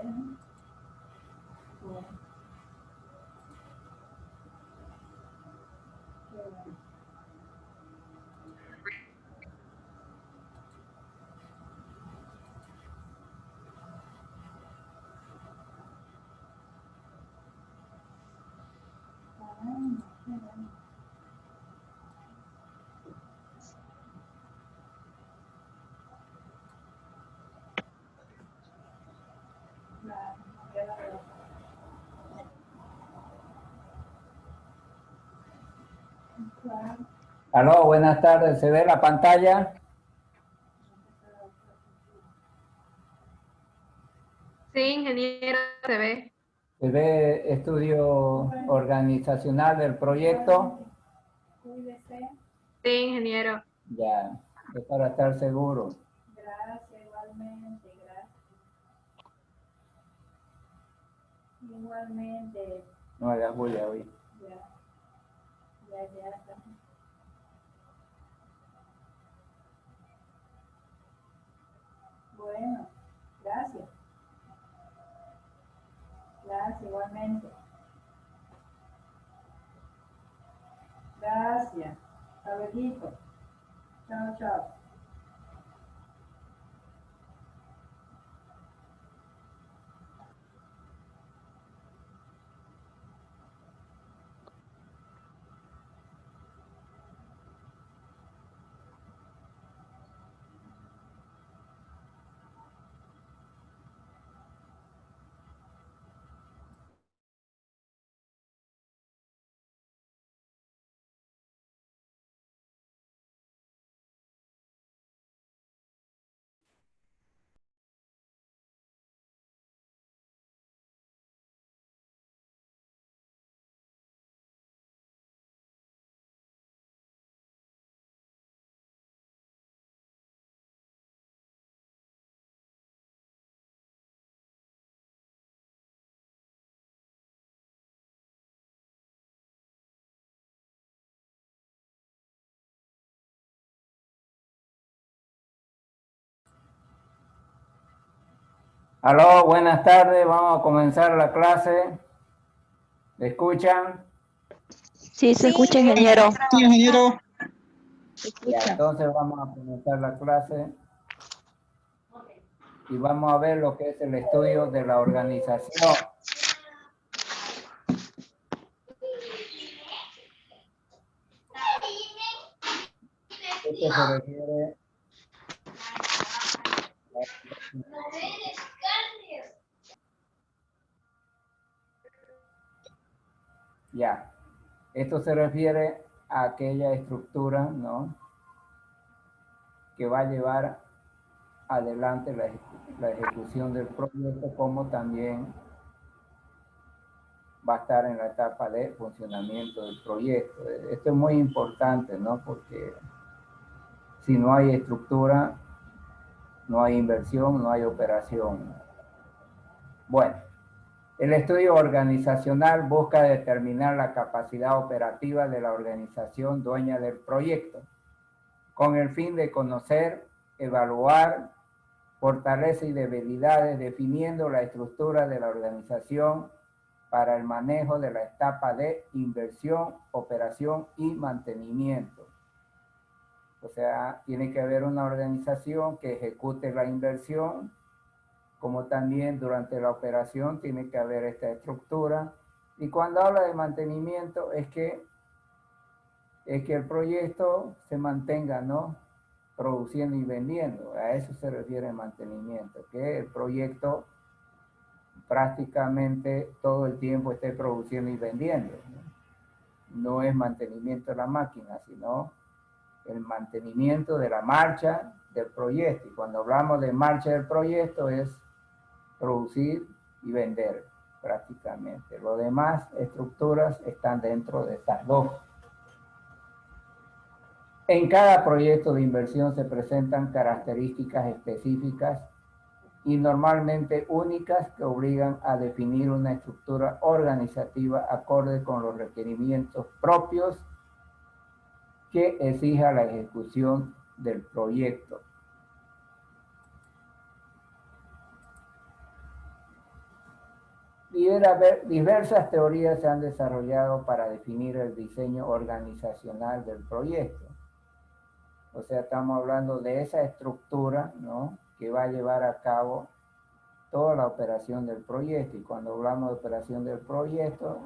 Bueno. Qué bueno. Qué bueno. Claro. Claro. Aló, buenas tardes. ¿Se ve la pantalla? Sí, ingeniero, se ve. ¿Se ve estudio organizacional del proyecto? Cuídese. Sí, ingeniero. Ya, es para estar seguro. Gracias, igualmente, gracias. Igualmente. No hagas bulla hoy. Ya. Bueno, gracias. Gracias, igualmente. Gracias. Hasta luego. Chao, chao. Aló, buenas tardes. Vamos a comenzar la clase. ¿Me escuchan? Sí, se escucha, ingeniero. Sí, ingeniero. Se Ya, escucha. entonces vamos a comenzar la clase y vamos a ver lo que es el estudio de la organización. Esto se refiere ya. Esto se refiere a aquella estructura, ¿no?, que va a llevar adelante la ejecución del proyecto, como también va a estar en la etapa de funcionamiento del proyecto. Esto es muy importante, ¿no? Porque si no hay estructura, no hay inversión, no hay operación. Bueno, el estudio organizacional busca determinar la capacidad operativa de la organización dueña del proyecto, con el fin de conocer, evaluar fortalezas y debilidades, definiendo la estructura de la organización para el manejo de la etapa de inversión, operación y mantenimiento. O sea, tiene que haber una organización que ejecute la inversión, como también durante la operación tiene que haber esta estructura. Y cuando habla de mantenimiento es que el proyecto se mantenga, ¿no?, produciendo y vendiendo. A eso se refiere el mantenimiento, que el proyecto prácticamente todo el tiempo esté produciendo y vendiendo. No es mantenimiento de la máquina, sino el mantenimiento de la marcha del proyecto. Y cuando hablamos de marcha del proyecto es producir y vender prácticamente. Lo demás estructuras están dentro de estas dos. En cada proyecto de inversión se presentan características específicas y normalmente únicas que obligan a definir una estructura organizativa acorde con los requerimientos propios que exija la ejecución del proyecto. Diversas teorías se han desarrollado para definir el diseño organizacional del proyecto. O sea, estamos hablando de esa estructura, ¿no?, que va a llevar a cabo toda la operación del proyecto. Y cuando hablamos de operación del proyecto,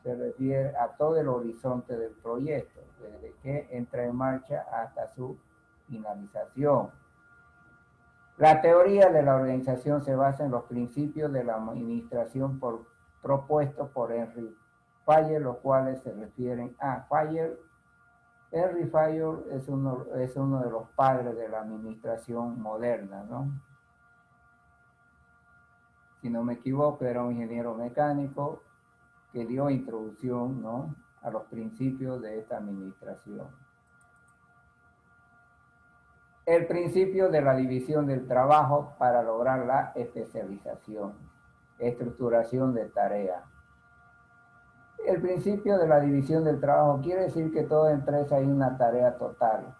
se refiere a todo el horizonte del proyecto, desde que entra en marcha hasta su finalización. La teoría de la organización se basa en los principios de la administración propuestos por Henry Fayol, los cuales se refieren a Henry Fayol es uno de los padres de la administración moderna, ¿no? Si no me equivoco, era un ingeniero mecánico que dio introducción, ¿no?, a los principios de esta administración. El principio de la división del trabajo para lograr la especialización, estructuración de tareas. El principio de la división del trabajo quiere decir que toda empresa hay una tarea total.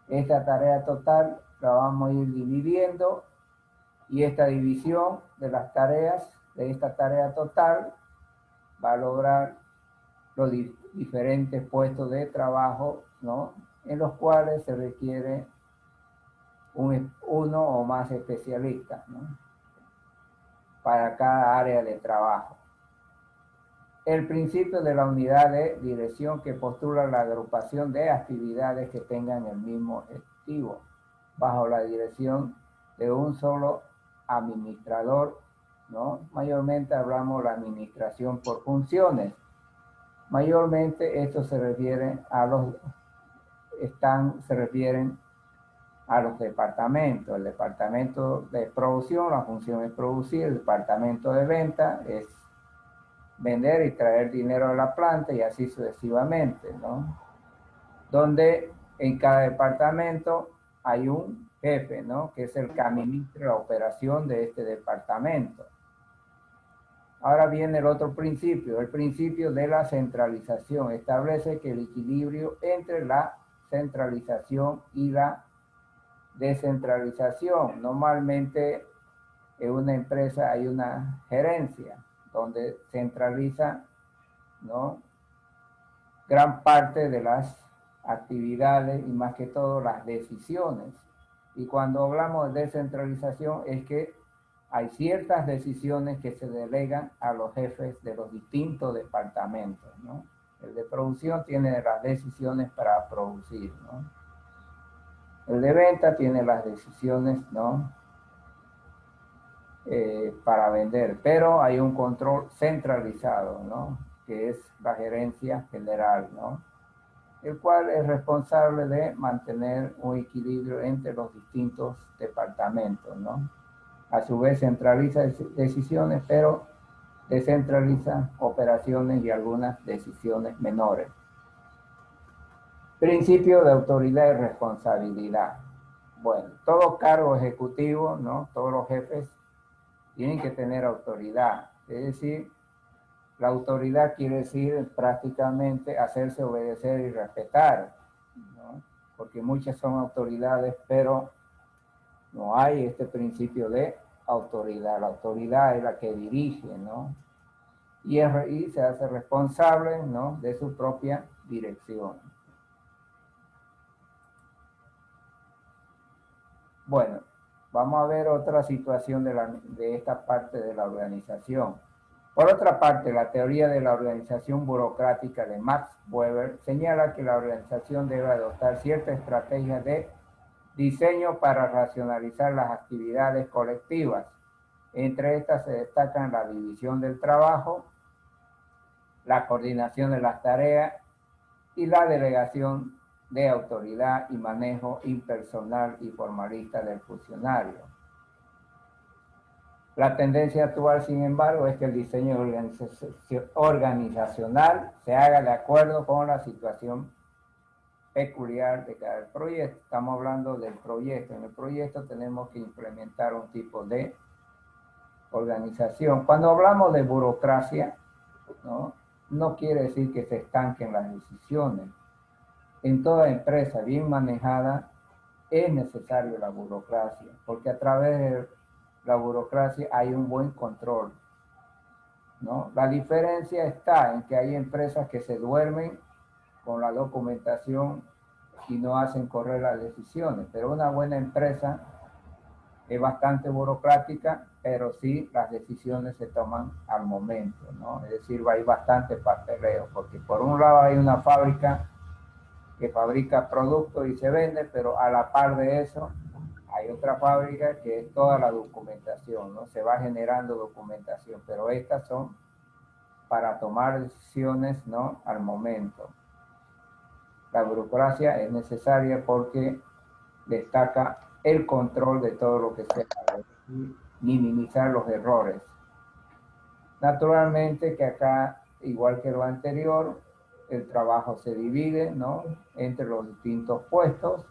Esta tarea total la vamos a ir dividiendo y esta división de las tareas, de esta tarea total, va a lograr los diferentes puestos de trabajo, ¿no?, en los cuales se requiere uno o más especialistas, ¿no?, para cada área de trabajo. El principio de la unidad de dirección, que postula la agrupación de actividades que tengan el mismo objetivo, bajo la dirección de un solo administrador, ¿no? Mayormente hablamos de la administración por funciones. Mayormente esto se refiere a los departamentos. El departamento de producción, la función es producir. El departamento de venta es vender y traer dinero a la planta, y así sucesivamente, ¿no? Donde en cada departamento hay un jefe, ¿no?, que es el que administra la operación de este departamento. Ahora viene el otro principio, el principio de la centralización. Establece que el equilibrio entre la centralización y la descentralización. Normalmente en una empresa hay una gerencia donde centraliza, ¿no?, gran parte de las actividades y más que todo las decisiones. Y cuando hablamos de descentralización es que hay ciertas decisiones que se delegan a los jefes de los distintos departamentos, ¿no? El de producción tiene las decisiones para producir, ¿no? El de venta tiene las decisiones, ¿no?, para vender, pero hay un control centralizado, ¿no?, que es la gerencia general, ¿no?, el cual es responsable de mantener un equilibrio entre los distintos departamentos, ¿no? A su vez centraliza decisiones, pero descentraliza operaciones y algunas decisiones menores. Principio de autoridad y responsabilidad. Bueno, todo cargo ejecutivo, ¿no?, todos los jefes tienen que tener autoridad. Es decir, la autoridad quiere decir prácticamente hacerse obedecer y respetar, ¿no?, porque muchas son autoridades, pero no hay este principio de autoridad. La autoridad es la que dirige, ¿no?, y se hace responsable, ¿no?, de su propia dirección. Bueno, vamos a ver otra situación de esta parte de la organización. Por otra parte, la teoría de la organización burocrática de Max Weber señala que la organización debe adoptar ciertas estrategias de diseño para racionalizar las actividades colectivas. Entre estas se destacan la división del trabajo, la coordinación de las tareas y la delegación de autoridad y manejo impersonal y formalista del funcionario. La tendencia actual, sin embargo, es que el diseño organizacional se haga de acuerdo con la situación peculiar de cada proyecto. Estamos hablando del proyecto. En el proyecto tenemos que implementar un tipo de organización. Cuando hablamos de burocracia, no quiere decir que se estanquen las decisiones. En toda empresa bien manejada es necesario la burocracia, porque a través de la burocracia hay un buen control ¿no? La diferencia está en que hay empresas que se duermen con la documentación y no hacen correr las decisiones, pero una buena empresa es bastante burocrática, pero sí las decisiones se toman al momento, ¿no? Es decir, hay bastante papeleo, porque por un lado hay una fábrica que fabrica productos y se vende, pero a la par de eso hay otra fábrica que es toda la documentación, ¿no? Se va generando documentación, pero estas son para tomar decisiones, ¿no? Al momento. La burocracia es necesaria porque destaca el control de todo lo que se hace y minimizar los errores. Naturalmente que acá, igual que lo anterior, el trabajo se divide, ¿no? Entre los distintos puestos.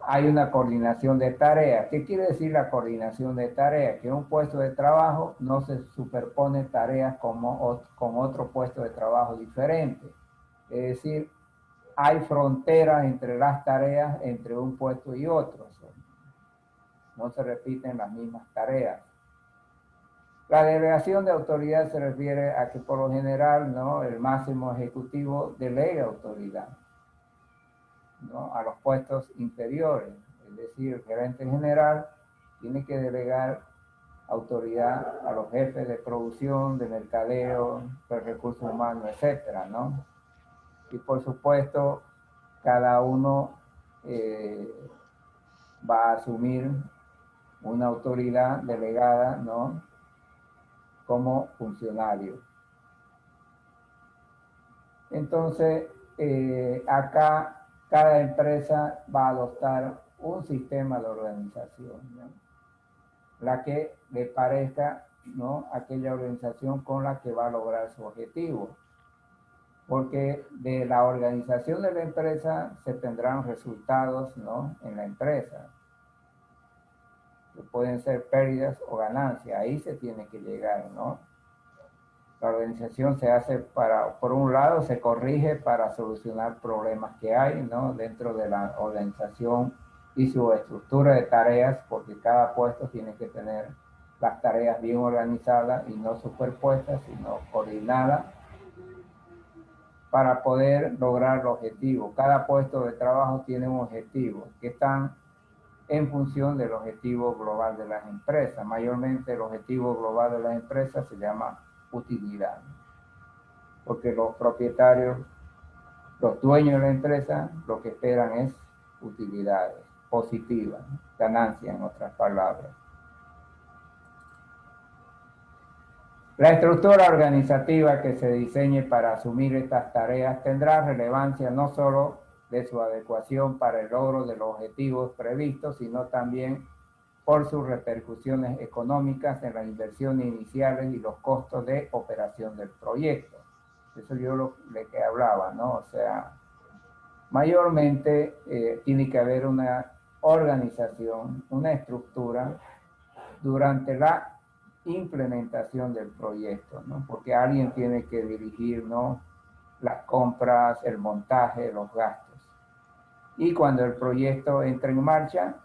Hay una coordinación de tareas. ¿Qué quiere decir la coordinación de tareas? Que un puesto de trabajo no se superpone tareas como con otro puesto de trabajo diferente. Es decir, hay fronteras entre las tareas entre un puesto y otro. No se repiten las mismas tareas. La delegación de autoridad se refiere a que por lo general, ¿no? El máximo ejecutivo delega autoridad, ¿no? A los puestos inferiores. Es decir, el gerente general tiene que delegar autoridad a los jefes de producción, de mercadeo, de recursos humanos, etcétera, ¿no? Y por supuesto, cada uno va a asumir una autoridad delegada, ¿no? Como funcionario. Entonces, acá cada empresa va a adoptar un sistema de organización, ¿no? La que le parezca, ¿no? Aquella organización con la que va a lograr su objetivo. Porque de la organización de la empresa se tendrán resultados, ¿no? En la empresa. Que pueden ser pérdidas o ganancias. Ahí se tiene que llegar, ¿no? La organización se hace por un lado, se corrige para solucionar problemas que hay, ¿no? Dentro de la organización y su estructura de tareas, porque cada puesto tiene que tener las tareas bien organizadas y no superpuestas, sino coordinadas para poder lograr el objetivo. Cada puesto de trabajo tiene un objetivo que están en función del objetivo global de las empresas. Mayormente el objetivo global de las empresas se llama utilidad, porque los propietarios, los dueños de la empresa, lo que esperan es utilidades positivas, ganancias en otras palabras. La estructura organizativa que se diseñe para asumir estas tareas tendrá relevancia no solo de su adecuación para el logro de los objetivos previstos, sino también por sus repercusiones económicas en las inversiones iniciales y los costos de operación del proyecto. Eso yo lo que hablaba, ¿no? O sea, mayormente tiene que haber una organización, una estructura durante la implementación del proyecto, ¿no? Porque alguien tiene que dirigir, ¿no? Las compras, el montaje, los gastos. Y cuando el proyecto entra en marcha,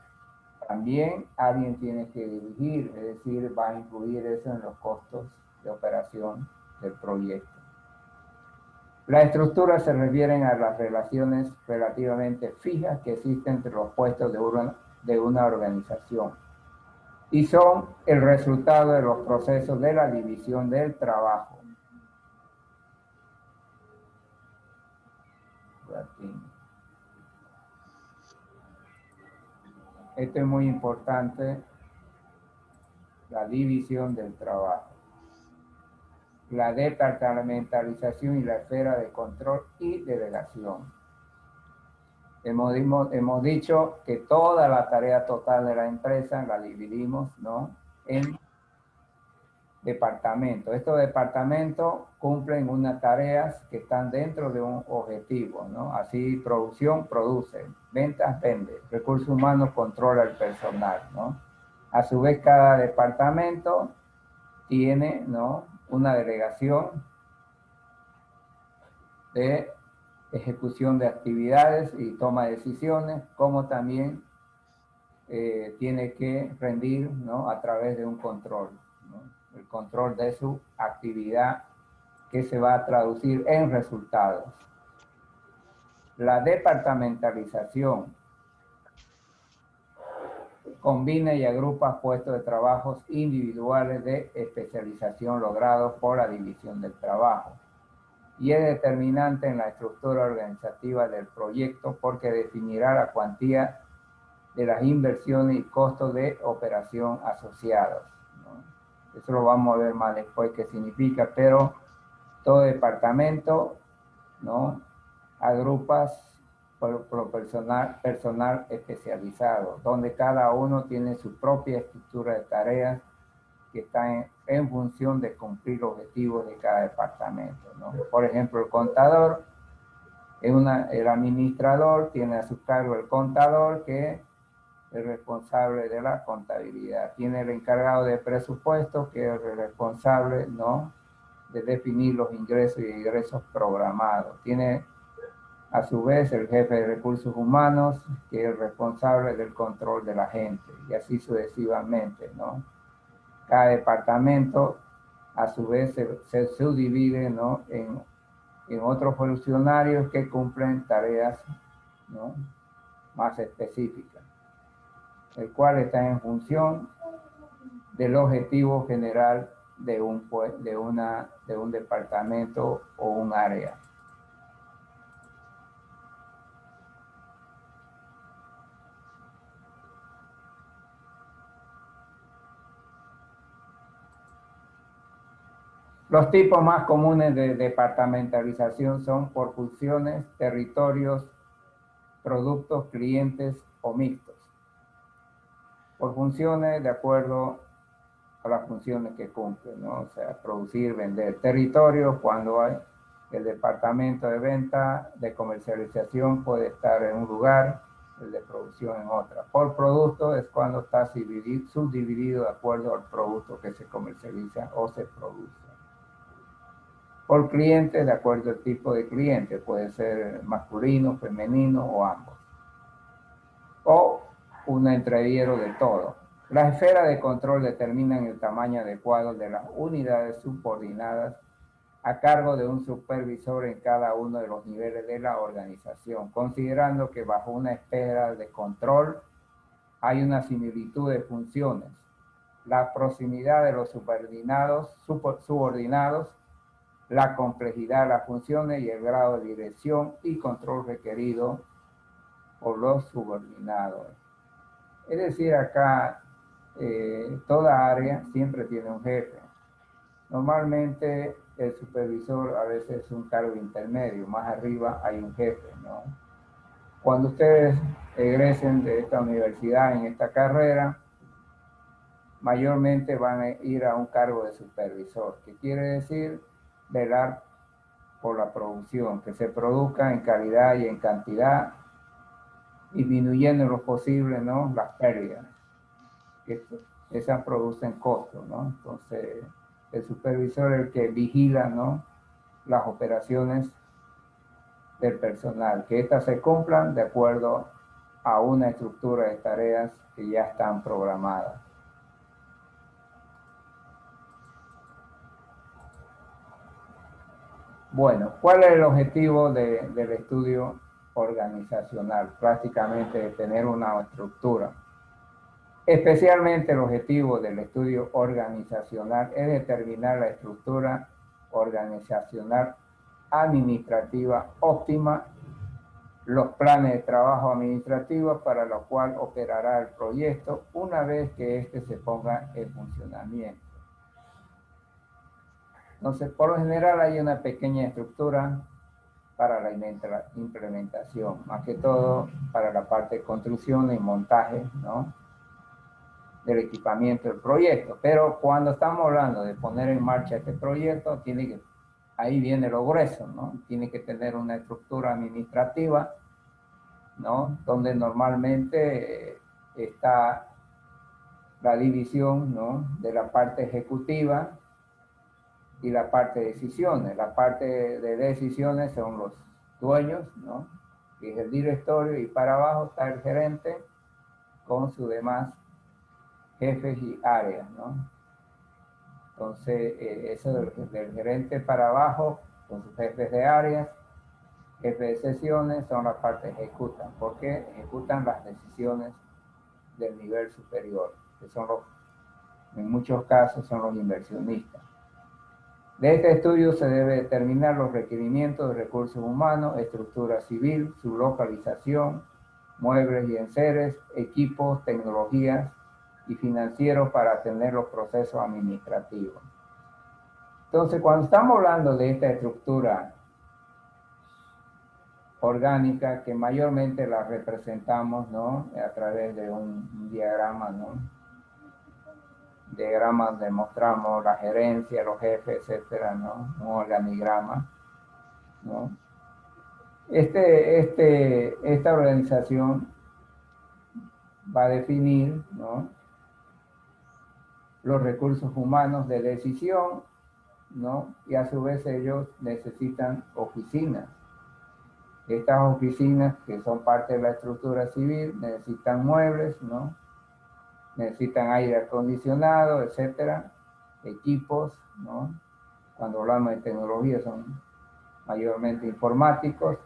también alguien tiene que dirigir, es decir, va a incluir eso en los costos de operación del proyecto. Las estructuras se refieren a las relaciones relativamente fijas que existen entre los puestos de una organización y son el resultado de los procesos de la división del trabajo. Esto es muy importante, la división del trabajo, la departamentalización y la esfera de control y delegación. Hemos dicho que toda la tarea total de la empresa la dividimos, ¿no? En departamentos. Estos departamentos cumplen unas tareas que están dentro de un objetivo, ¿no? Así, producción produce, ventas vende, recursos humanos controla el personal, ¿no? A su vez, cada departamento tiene, ¿no? Una delegación de ejecución de actividades y toma de decisiones, como también tiene que rendir, ¿no? A través de un control, ¿no? El control de su actividad que se va a traducir en resultados. La departamentalización combina y agrupa puestos de trabajos individuales de especialización logrados por la división del trabajo y es determinante en la estructura organizativa del proyecto porque definirá la cuantía de las inversiones y costos de operación asociados, ¿no? Eso lo vamos a ver más después qué significa, pero todo departamento, ¿no?, agrupas por personal especializado, donde cada uno tiene su propia estructura de tareas que están en función de cumplir los objetivos de cada departamento, ¿no? Por ejemplo, el contador, el administrador tiene a su cargo el contador, que es el responsable de la contabilidad. Tiene el encargado de presupuesto, que es el responsable, ¿no?, de definir los ingresos y egresos programados. Tiene a su vez el jefe de recursos humanos, que es el responsable del control de la gente, y así sucesivamente, ¿no? Cada departamento a su vez se subdivide, ¿no?, en otros funcionarios que cumplen tareas, ¿no?, más específicas, el cual está en función del objetivo general de un departamento o un área. Los tipos más comunes de departamentalización son por funciones, territorios, productos, clientes o mixtos. Por funciones, de acuerdo a las funciones que cumplen, ¿no? O sea, producir, vender. Territorios, cuando hay el departamento de venta, de comercialización puede estar en un lugar, el de producción en otra. Por producto es cuando está subdividido de acuerdo al producto que se comercializa o se produce. Por cliente, de acuerdo al tipo de cliente, puede ser masculino, femenino o ambos. O un entreviero de todo. Las esferas de control determinan el tamaño adecuado de las unidades subordinadas a cargo de un supervisor en cada uno de los niveles de la organización, considerando que bajo una esfera de control hay una similitud de funciones. La proximidad de los subordinados, la complejidad de las funciones y el grado de dirección y control requerido por los subordinados. Es decir, acá toda área siempre tiene un jefe. Normalmente el supervisor a veces es un cargo intermedio, más arriba hay un jefe, ¿no? Cuando ustedes egresen de esta universidad en esta carrera, mayormente van a ir a un cargo de supervisor, que quiere decir velar por la producción, que se produzca en calidad y en cantidad, disminuyendo en lo posible, ¿no?, las pérdidas, que esas producen costos, ¿no? Entonces, el supervisor es el que vigila, ¿no?, las operaciones del personal, que éstas se cumplan de acuerdo a una estructura de tareas que ya están programadas. Bueno, ¿cuál es el objetivo del estudio organizacional? Prácticamente tener una estructura. Especialmente el objetivo del estudio organizacional es determinar la estructura organizacional administrativa óptima, los planes de trabajo administrativos para los cuales operará el proyecto una vez que éste se ponga en funcionamiento. Entonces, por lo general hay una pequeña estructura para la implementación, más que todo para la parte de construcción y montaje, ¿no?, del equipamiento del proyecto. Pero cuando estamos hablando de poner en marcha este proyecto, ahí viene lo grueso, ¿no? Tiene que tener una estructura administrativa, ¿no?, donde normalmente está la división, ¿no?, de la parte ejecutiva y la parte de decisiones. La parte de decisiones son los dueños, ¿no?, que es el directorio, y para abajo está el gerente con sus demás jefes y áreas, ¿no? Entonces, eso del gerente para abajo, con sus jefes de áreas, jefes de sesiones, son la parte que ejecutan, porque ejecutan las decisiones del nivel superior, que son los, en muchos casos, son los inversionistas. De este estudio se debe determinar los requerimientos de recursos humanos, estructura civil, su localización, muebles y enseres, equipos, tecnologías y financieros para atender los procesos administrativos. Entonces, cuando estamos hablando de esta estructura orgánica, que mayormente la representamos, ¿no?, a través de un diagrama, ¿no? Diagramas demostramos la gerencia, los jefes, etcétera, ¿no? Un organigrama, ¿no? Esta organización va a definir, ¿no?, los recursos humanos de decisión, ¿no? Y a su vez ellos necesitan oficinas. Estas oficinas, que son parte de la estructura civil, necesitan muebles, ¿no? Necesitan aire acondicionado, etcétera, equipos, ¿no? Cuando hablamos de tecnología son mayormente informáticos,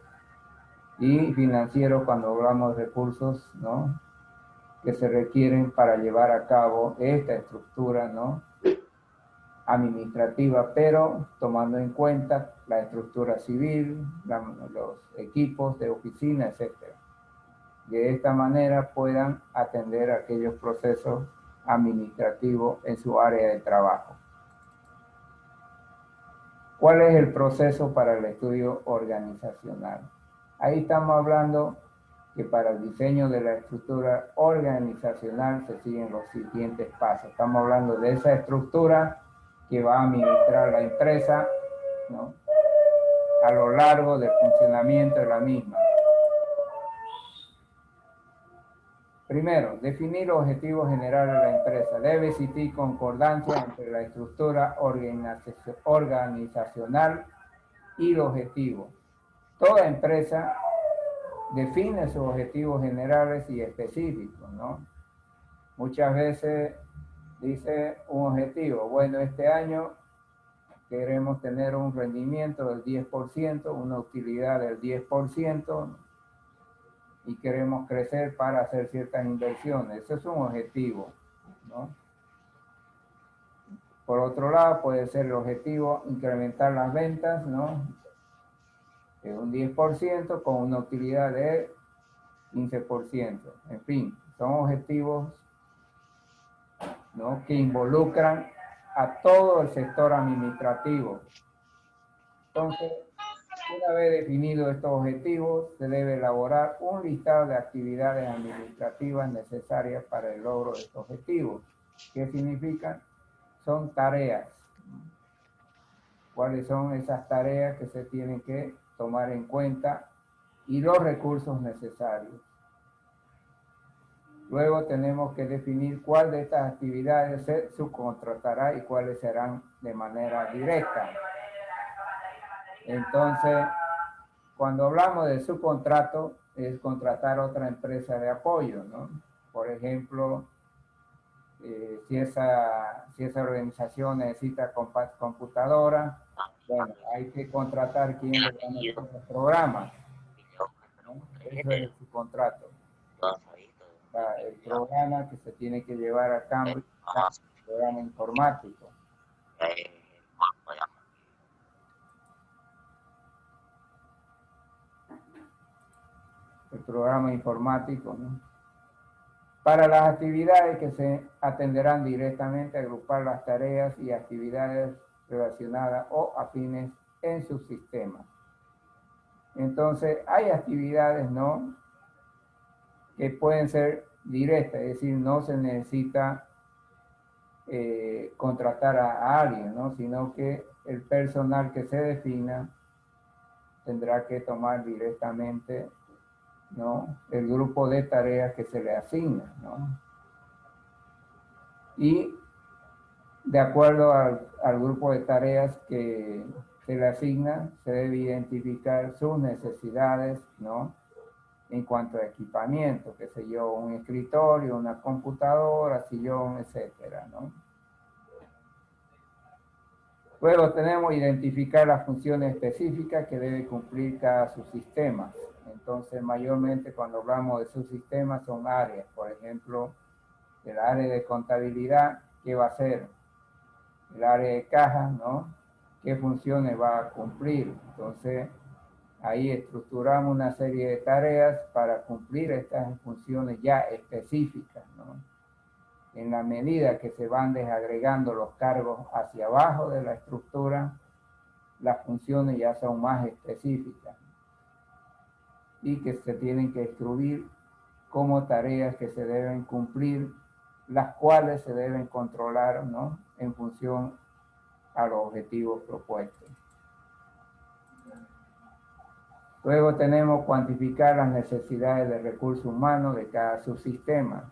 y financieros cuando hablamos de recursos, ¿no?, que se requieren para llevar a cabo esta estructura, ¿no?, administrativa, pero tomando en cuenta la estructura civil, los equipos de oficina, etcétera. De esta manera puedan atender aquellos procesos administrativos en su área de trabajo. ¿Cuál es el proceso para el estudio organizacional? Ahí estamos hablando que para el diseño de la estructura organizacional se siguen los siguientes pasos. Estamos hablando de esa estructura que va a administrar la empresa, ¿no?, a lo largo del funcionamiento de la misma. Primero, definir los objetivos generales de la empresa. Debe existir concordancia entre la estructura organizacional y los objetivos. Toda empresa define sus objetivos generales y específicos, ¿no? Muchas veces dice un objetivo, bueno, este año queremos tener un rendimiento del 10%, una utilidad del 10%, y queremos crecer para hacer ciertas inversiones. Eso es un objetivo, ¿no? Por otro lado, puede ser el objetivo incrementar las ventas, ¿no?, de un 10% con una utilidad de 15%. En fin, son objetivos, ¿no?, que involucran a todo el sector administrativo. Entonces, una vez definidos estos objetivos, se debe elaborar un listado de actividades administrativas necesarias para el logro de estos objetivos. ¿Qué significan? Son tareas. ¿Cuáles son esas tareas que se tienen que tomar en cuenta? Y los recursos necesarios. Luego tenemos que definir cuál de estas actividades se subcontratará y cuáles serán de manera directa. Entonces, cuando hablamos de subcontrato, es contratar otra empresa de apoyo, ¿no? Por ejemplo, si esa organización necesita computadora, bueno, hay que contratar quien le va a meter los programas, ¿no? Eso es el subcontrato. El programa que se tiene que llevar a cabo, el programa informático. El programa informático, ¿no? Para las actividades que se atenderán directamente, agrupar las tareas y actividades relacionadas o afines en su sistema. Entonces, hay actividades, ¿no?, que pueden ser directas, es decir, no se necesita contratar a alguien, ¿no?, sino que el personal que se defina tendrá que tomar directamente, ¿no?, el grupo de tareas que se le asigna, ¿no? Y de acuerdo al grupo de tareas que se le asigna, se debe identificar sus necesidades, ¿no?, en cuanto a equipamiento, qué sé yo, un escritorio, una computadora, sillón, etcétera, ¿no? Luego tenemos identificar las funciones específicas que debe cumplir cada subsistema. Entonces, mayormente cuando hablamos de subsistemas son áreas. Por ejemplo, el área de contabilidad, ¿qué va a hacer? El área de caja, ¿no? ¿Qué funciones va a cumplir? Entonces, ahí estructuramos una serie de tareas para cumplir estas funciones ya específicas, ¿no? En la medida que se van desagregando los cargos hacia abajo de la estructura, las funciones ya son más específicas y que se tienen que escribir como tareas que se deben cumplir, las cuales se deben controlar, ¿no? En función a los objetivos propuestos. Luego tenemos cuantificar las necesidades de recursos humanos de cada subsistema.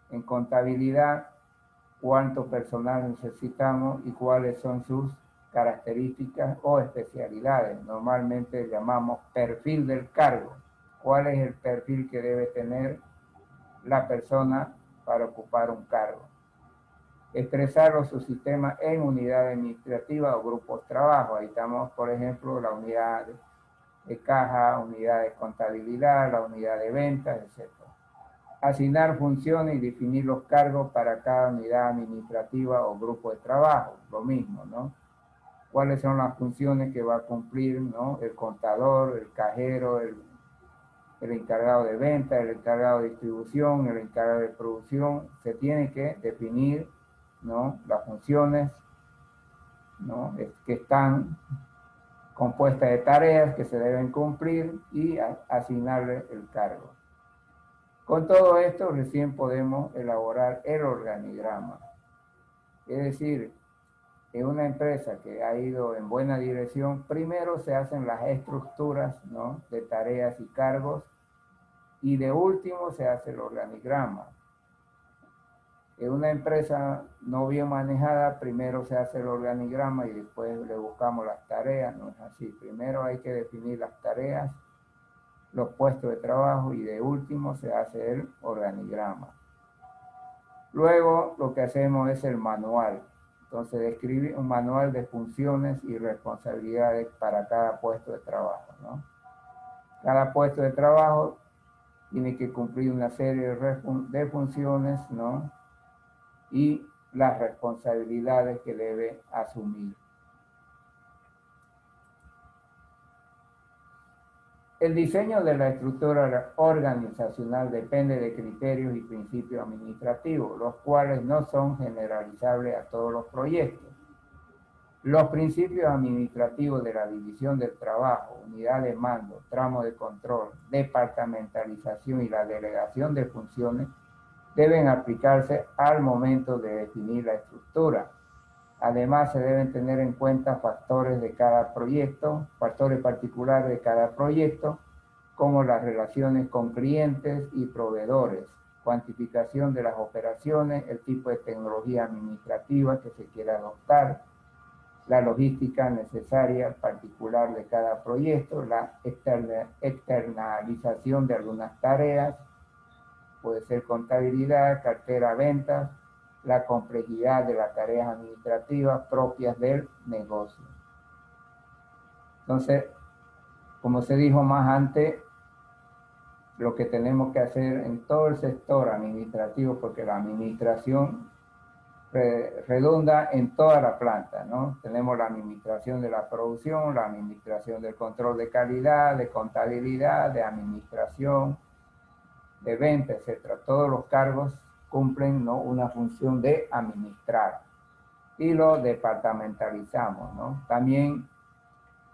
En contabilidad, cuánto personal necesitamos y cuáles son sus características o especialidades. Normalmente llamamos perfil del cargo. ¿Cuál es el perfil que debe tener la persona para ocupar un cargo? Expresar los subsistemas en unidades administrativas o grupos de trabajo. Ahí estamos, por ejemplo, la unidad de caja, unidad de contabilidad, la unidad de ventas, etc. Asignar funciones y definir los cargos para cada unidad administrativa o grupo de trabajo. Lo mismo, ¿no? ¿Cuáles son las funciones que va a cumplir, ¿no? El contador, el cajero, el encargado de venta, el encargado de distribución, el encargado de producción. Se tiene que definir, ¿no? Las funciones, ¿no? Que están compuestas de tareas que se deben cumplir y asignarle el cargo. Con todo esto recién podemos elaborar el organigrama. Es decir, en una empresa que ha ido en buena dirección, primero se hacen las estructuras, ¿no? De tareas y cargos y de último se hace el organigrama. En una empresa no bien manejada, primero se hace el organigrama y después le buscamos las tareas, no es así. Primero hay que definir las tareas, los puestos de trabajo y de último se hace el organigrama. Luego lo que hacemos es el manual. Entonces describe un manual de funciones y responsabilidades para cada puesto de trabajo, ¿no? Cada puesto de trabajo tiene que cumplir una serie de funciones, ¿no? Y las responsabilidades que debe asumir. El diseño de la estructura organizacional depende de criterios y principios administrativos, los cuales no son generalizables a todos los proyectos. Los principios administrativos de la división del trabajo, unidad de mando, tramo de control, departamentalización y la delegación de funciones deben aplicarse al momento de definir la estructura. Además, se deben tener en cuenta factores de cada proyecto, factores particulares de cada proyecto, como las relaciones con clientes y proveedores, cuantificación de las operaciones, el tipo de tecnología administrativa que se quiera adoptar, la logística necesaria particular de cada proyecto, la externalización de algunas tareas, puede ser contabilidad, cartera, ventas, la complejidad de las tareas administrativas propias del negocio. Entonces, como se dijo más antes, lo que tenemos que hacer en todo el sector administrativo, porque la administración redunda en toda la planta, ¿no? Tenemos la administración de la producción, la administración del control de calidad, de contabilidad, de administración, de venta, etcétera. Todos los cargos cumplen, ¿no? Una función de administrar y lo departamentalizamos, ¿no? También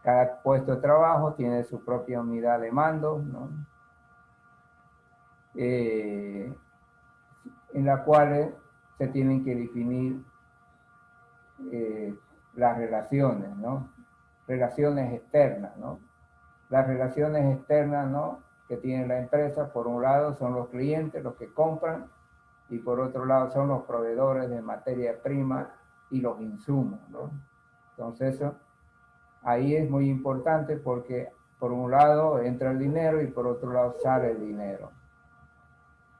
cada puesto de trabajo tiene su propia unidad de mando, ¿no? En la cual se tienen que definir las relaciones, ¿no? Relaciones externas, ¿no? Las relaciones externas, ¿no? Que tiene la empresa, por un lado son los clientes, los que compran, y por otro lado son los proveedores de materia prima y los insumos, ¿no? Entonces eso, ahí es muy importante porque por un lado entra el dinero y por otro lado sale el dinero.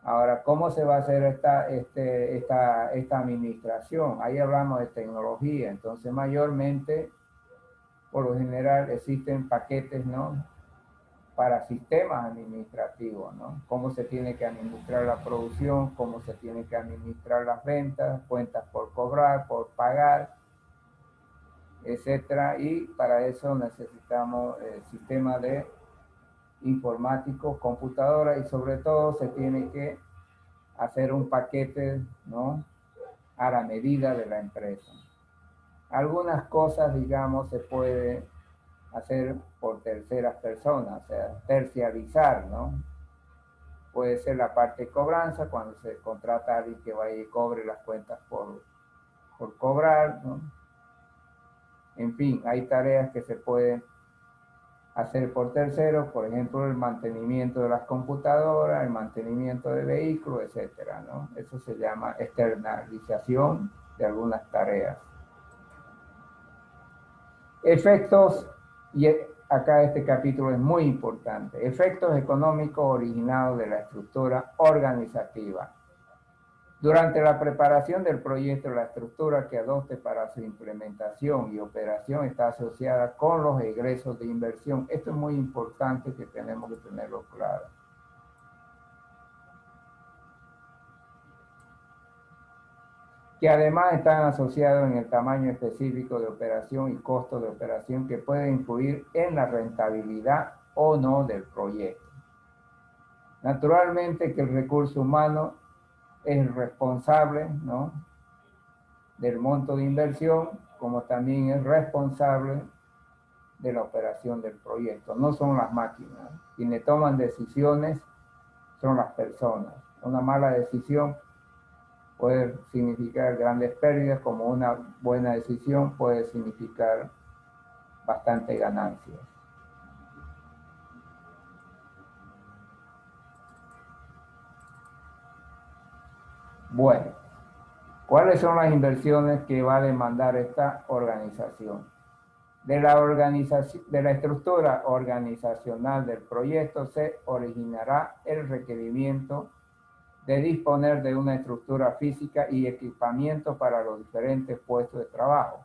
Ahora, ¿cómo se va a hacer esta administración? Ahí hablamos de tecnología, entonces mayormente, por lo general, existen paquetes, ¿no?, para sistemas administrativos, ¿no? Cómo se tiene que administrar la producción, cómo se tiene que administrar las ventas, cuentas por cobrar, por pagar, etcétera. Y para eso necesitamos sistemas de informáticos, computadoras, y sobre todo se tiene que hacer un paquete, ¿no?, a la medida de la empresa. Algunas cosas, digamos, se puede hacer por terceras personas, o sea, terciarizar, ¿no? Puede ser la parte de cobranza, cuando se contrata a alguien que vaya y cobre las cuentas por cobrar, ¿no? En fin, hay tareas que se pueden hacer por terceros, por ejemplo, el mantenimiento de las computadoras, el mantenimiento de vehículos, etcétera, ¿no? Eso se llama externalización de algunas tareas. Efectos, y acá este capítulo es muy importante, efectos económicos originados de la estructura organizativa. Durante la preparación del proyecto, la estructura que adopte para su implementación y operación está asociada con los egresos de inversión. Esto es muy importante, que tenemos que tenerlo claro. Que además están asociados en el tamaño específico de operación y costo de operación, que puede influir en la rentabilidad o no del proyecto. Naturalmente que el recurso humano es el responsable, ¿no?, del monto de inversión, como también es responsable de la operación del proyecto. No son las máquinas. Quienes toman decisiones son las personas. Una mala decisión puede significar grandes pérdidas, como una buena decisión puede significar bastante ganancias. Bueno, ¿cuáles son las inversiones que va a demandar esta organización? De la estructura organizacional del proyecto se originará el requerimiento de disponer de una estructura física y equipamiento para los diferentes puestos de trabajo,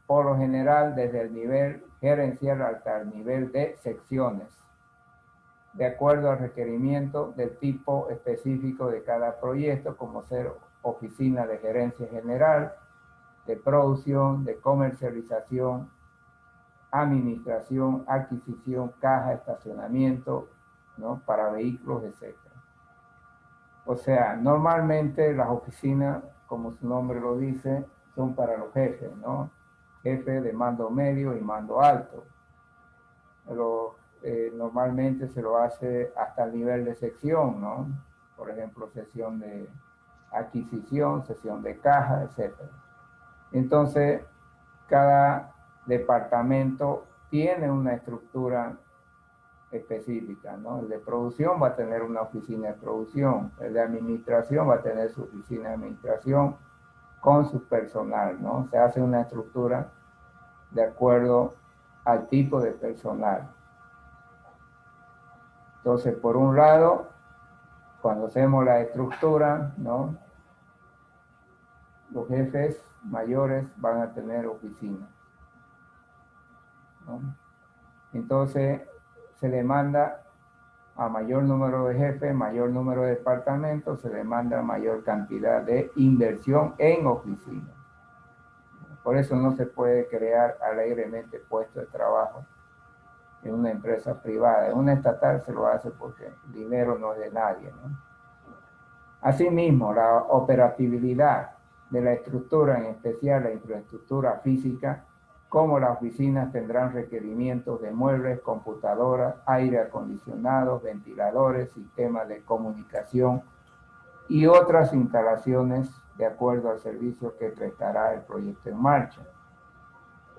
por lo general desde el nivel gerencial hasta el nivel de secciones, de acuerdo al requerimiento del tipo específico de cada proyecto, como ser oficina de gerencia general, de producción, de comercialización, administración, adquisición, caja, estacionamiento, ¿no?, para vehículos, etc. O sea, normalmente las oficinas, como su nombre lo dice, son para los jefes, ¿no? Jefe de mando medio y mando alto. Pero normalmente se lo hace hasta el nivel de sección, ¿no? Por ejemplo, sección de adquisición, sección de caja, etc. Entonces, cada departamento tiene una estructura específica, ¿no? El de producción va a tener una oficina de producción, el de administración va a tener su oficina de administración con su personal, ¿no? Se hace una estructura de acuerdo al tipo de personal. Entonces, por un lado, cuando hacemos la estructura, ¿no?, los jefes mayores van a tener oficina, ¿no? Entonces, se le manda a mayor número de jefes, mayor número de departamentos, se le manda mayor cantidad de inversión en oficinas. Por eso no se puede crear alegremente puestos de trabajo en una empresa privada. En una estatal se lo hace porque el dinero no es de nadie, ¿no? Asimismo, la operatividad de la estructura, en especial la infraestructura física, como las oficinas tendrán requerimientos de muebles, computadoras, aire acondicionado, ventiladores, sistemas de comunicación y otras instalaciones de acuerdo al servicio que prestará el proyecto en marcha.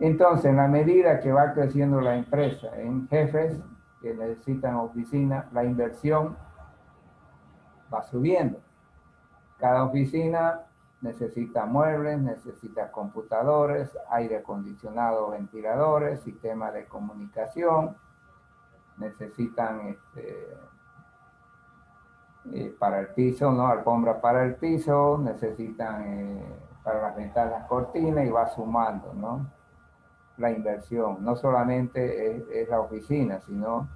Entonces, en la medida que va creciendo la empresa en jefes que necesitan oficina, la inversión va subiendo. Cada oficina necesita muebles, necesita computadores, aire acondicionado, ventiladores, sistemas de comunicación, necesitan para el piso, ¿no? Alfombra para el piso, necesitan para las ventanas cortinas y va sumando, ¿no? La inversión. No solamente es la oficina, sino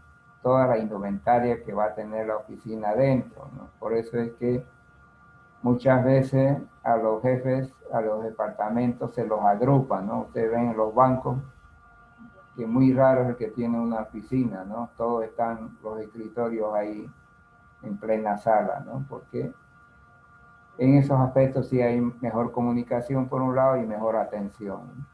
toda la indumentaria que va a tener la oficina dentro, ¿no? Por eso es que muchas veces a los jefes, a los departamentos se los agrupan, ¿no? Ustedes ven en los bancos que muy raro es el que tiene una oficina, ¿no? Todos están los escritorios ahí en plena sala, ¿no? Porque en esos aspectos sí hay mejor comunicación por un lado y mejor atención.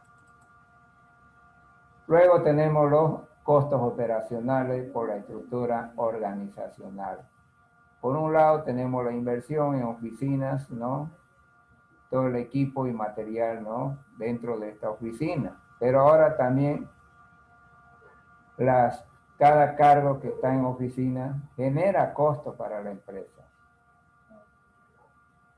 Luego tenemos los costos operacionales por la estructura organizacional. Por un lado tenemos la inversión en oficinas, ¿no? Todo el equipo y material, ¿no? Dentro de esta oficina. Pero ahora también cada cargo que está en oficina genera costos para la empresa.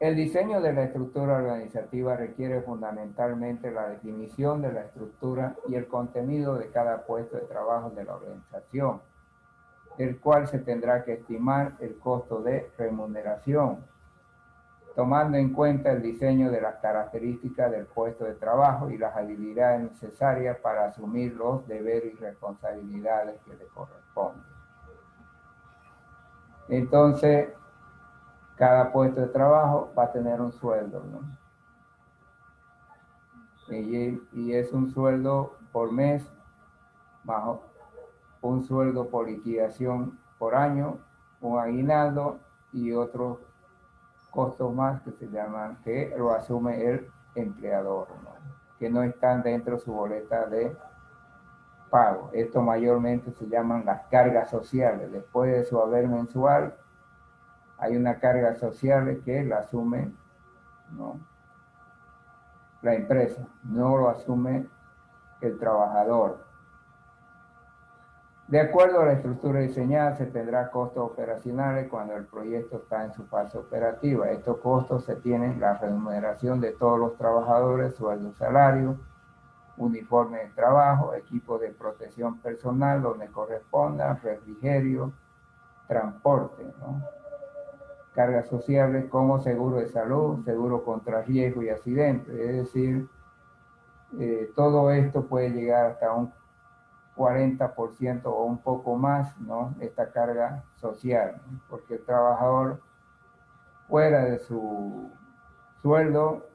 El diseño de la estructura organizativa requiere fundamentalmente la definición de la estructura y el contenido de cada puesto de trabajo de la organización, del cual se tendrá que estimar el costo de remuneración, tomando en cuenta el diseño de las características del puesto de trabajo y las habilidades necesarias para asumir los deberes y responsabilidades que le corresponden. Entonces, cada puesto de trabajo va a tener un sueldo, ¿no? Y es un sueldo por mes, más un sueldo por liquidación por año, un aguinaldo y otros costos más que se llaman, que lo asume el empleador, ¿no? Que no están dentro de su boleta de pago. Esto mayormente se llaman las cargas sociales. Después de su haber mensual, hay una carga social que la asume, ¿no? La empresa, no lo asume el trabajador. De acuerdo a la estructura diseñada, se tendrá costos operacionales cuando el proyecto está en su fase operativa. Estos costos se tienen la remuneración de todos los trabajadores, sueldo, salario, uniforme de trabajo, equipo de protección personal donde corresponda, refrigerio, transporte, ¿no? Cargas sociales como seguro de salud, seguro contra riesgo y accidentes. Es decir, todo esto puede llegar hasta un 40% o un poco más, ¿no? Esta carga social, ¿no? Porque el trabajador fuera de su sueldo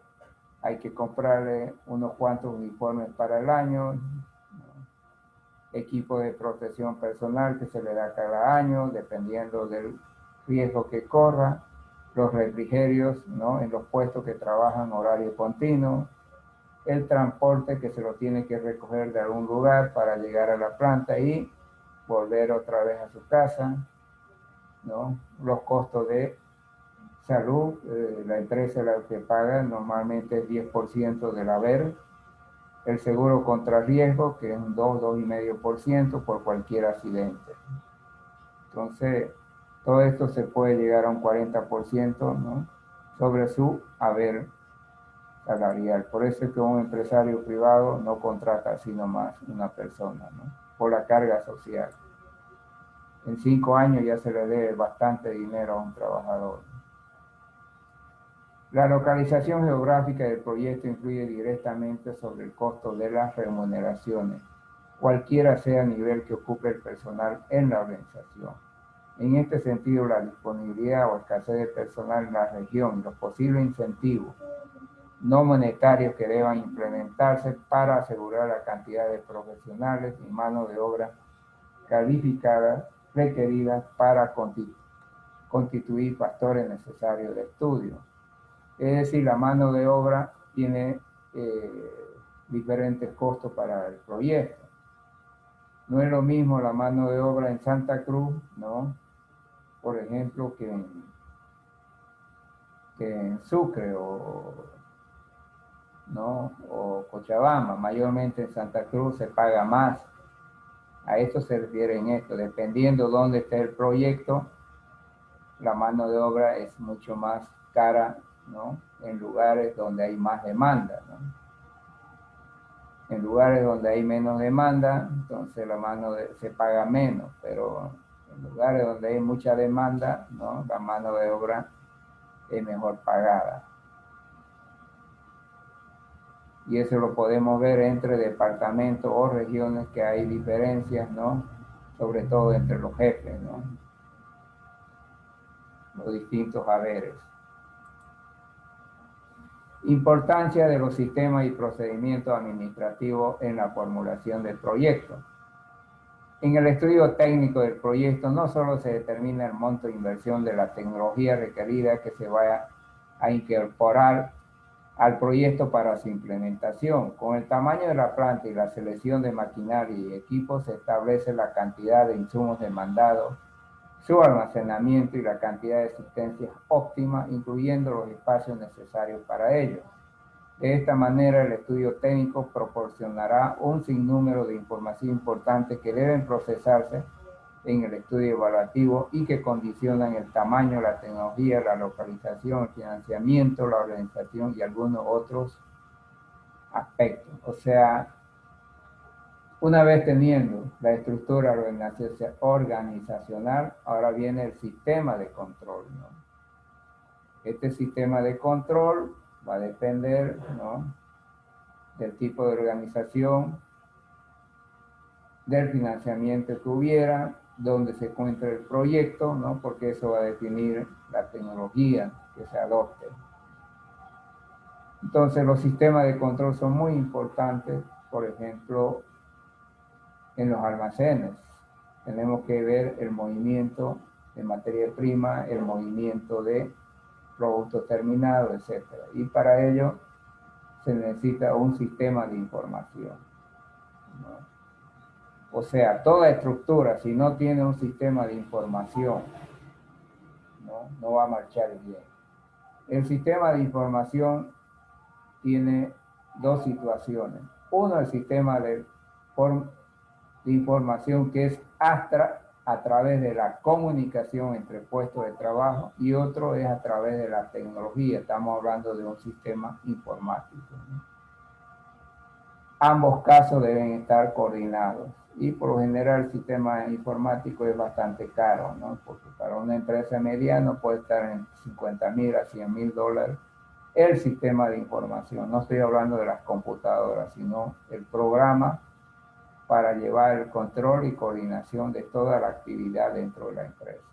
hay que comprarle unos cuantos uniformes para el año, ¿no? Equipo de protección personal que se le da cada año, dependiendo del riesgo que corra, los refrigerios, ¿no? En los puestos que trabajan horario continuo, el transporte que se lo tiene que recoger de algún lugar para llegar a la planta y volver otra vez a su casa, ¿no? Los costos de salud, la empresa la que paga normalmente es 10% del haber, el seguro contra riesgo que es un 2,5% por cualquier accidente. Entonces, todo esto se puede llegar a un 40%, ¿no? Sobre su haber salarial. Por eso es que un empresario privado no contrata así nomás una persona, ¿no? Por la carga social. En 5 años ya se le debe bastante dinero a un trabajador. La localización geográfica del proyecto influye directamente sobre el costo de las remuneraciones, cualquiera sea el nivel que ocupe el personal en la organización. En este sentido, la disponibilidad o escasez de personal en la región y los posibles incentivos no monetarios que deban implementarse para asegurar la cantidad de profesionales y mano de obra calificadas requeridas para constituir factores necesarios de estudio. Es decir, la mano de obra tiene diferentes costos para el proyecto. No es lo mismo la mano de obra en Santa Cruz, ¿no? Por ejemplo, que en Sucre ¿no? O Cochabamba. Mayormente en Santa Cruz se paga más. A esto se refiere en esto. Dependiendo dónde esté el proyecto, la mano de obra es mucho más cara, ¿no? En lugares donde hay más demanda, ¿no? En lugares donde hay menos demanda, entonces se paga menos, pero En lugares donde hay mucha demanda, ¿no? La mano de obra es mejor pagada. Y eso lo podemos ver entre departamentos o regiones que hay diferencias, ¿no? Sobre todo entre los jefes, ¿no? Los distintos haberes. Importancia de los sistemas y procedimientos administrativos en la formulación del proyecto. En el estudio técnico del proyecto no solo se determina el monto de inversión de la tecnología requerida que se vaya a incorporar al proyecto para su implementación. Con el tamaño de la planta y la selección de maquinaria y equipos se establece la cantidad de insumos demandados, su almacenamiento y la cantidad de existencias óptima, incluyendo los espacios necesarios para ello. De esta manera, el estudio técnico proporcionará un sinnúmero de información importante que deben procesarse en el estudio evaluativo y que condicionan el tamaño, la tecnología, la localización, el financiamiento, la organización y algunos otros aspectos. O sea, una vez teniendo la estructura organizacional, ahora viene el sistema de control, ¿no? Este sistema de control va a depender, ¿no?, del tipo de organización, del financiamiento que hubiera, donde se encuentra el proyecto, ¿no?, porque eso va a definir la tecnología que se adopte. Entonces, los sistemas de control son muy importantes, por ejemplo, en los almacenes. Tenemos que ver el movimiento de materia prima, el movimiento de productos terminados, etc. Y para ello se necesita un sistema de información, ¿no? O sea, toda estructura, si no tiene un sistema de información, no va a marchar bien. El sistema de información tiene dos situaciones. Uno, el sistema de información que es a través de la comunicación entre puestos de trabajo, y otro es a través de la tecnología. Estamos hablando de un sistema informático, ¿no? Ambos casos deben estar coordinados y por lo general el sistema informático es bastante caro, ¿no? Porque para una empresa mediana puede estar en $50,000 a $100,000 el sistema de información. No estoy hablando de las computadoras, sino el programa para llevar el control y coordinación de toda la actividad dentro de la empresa.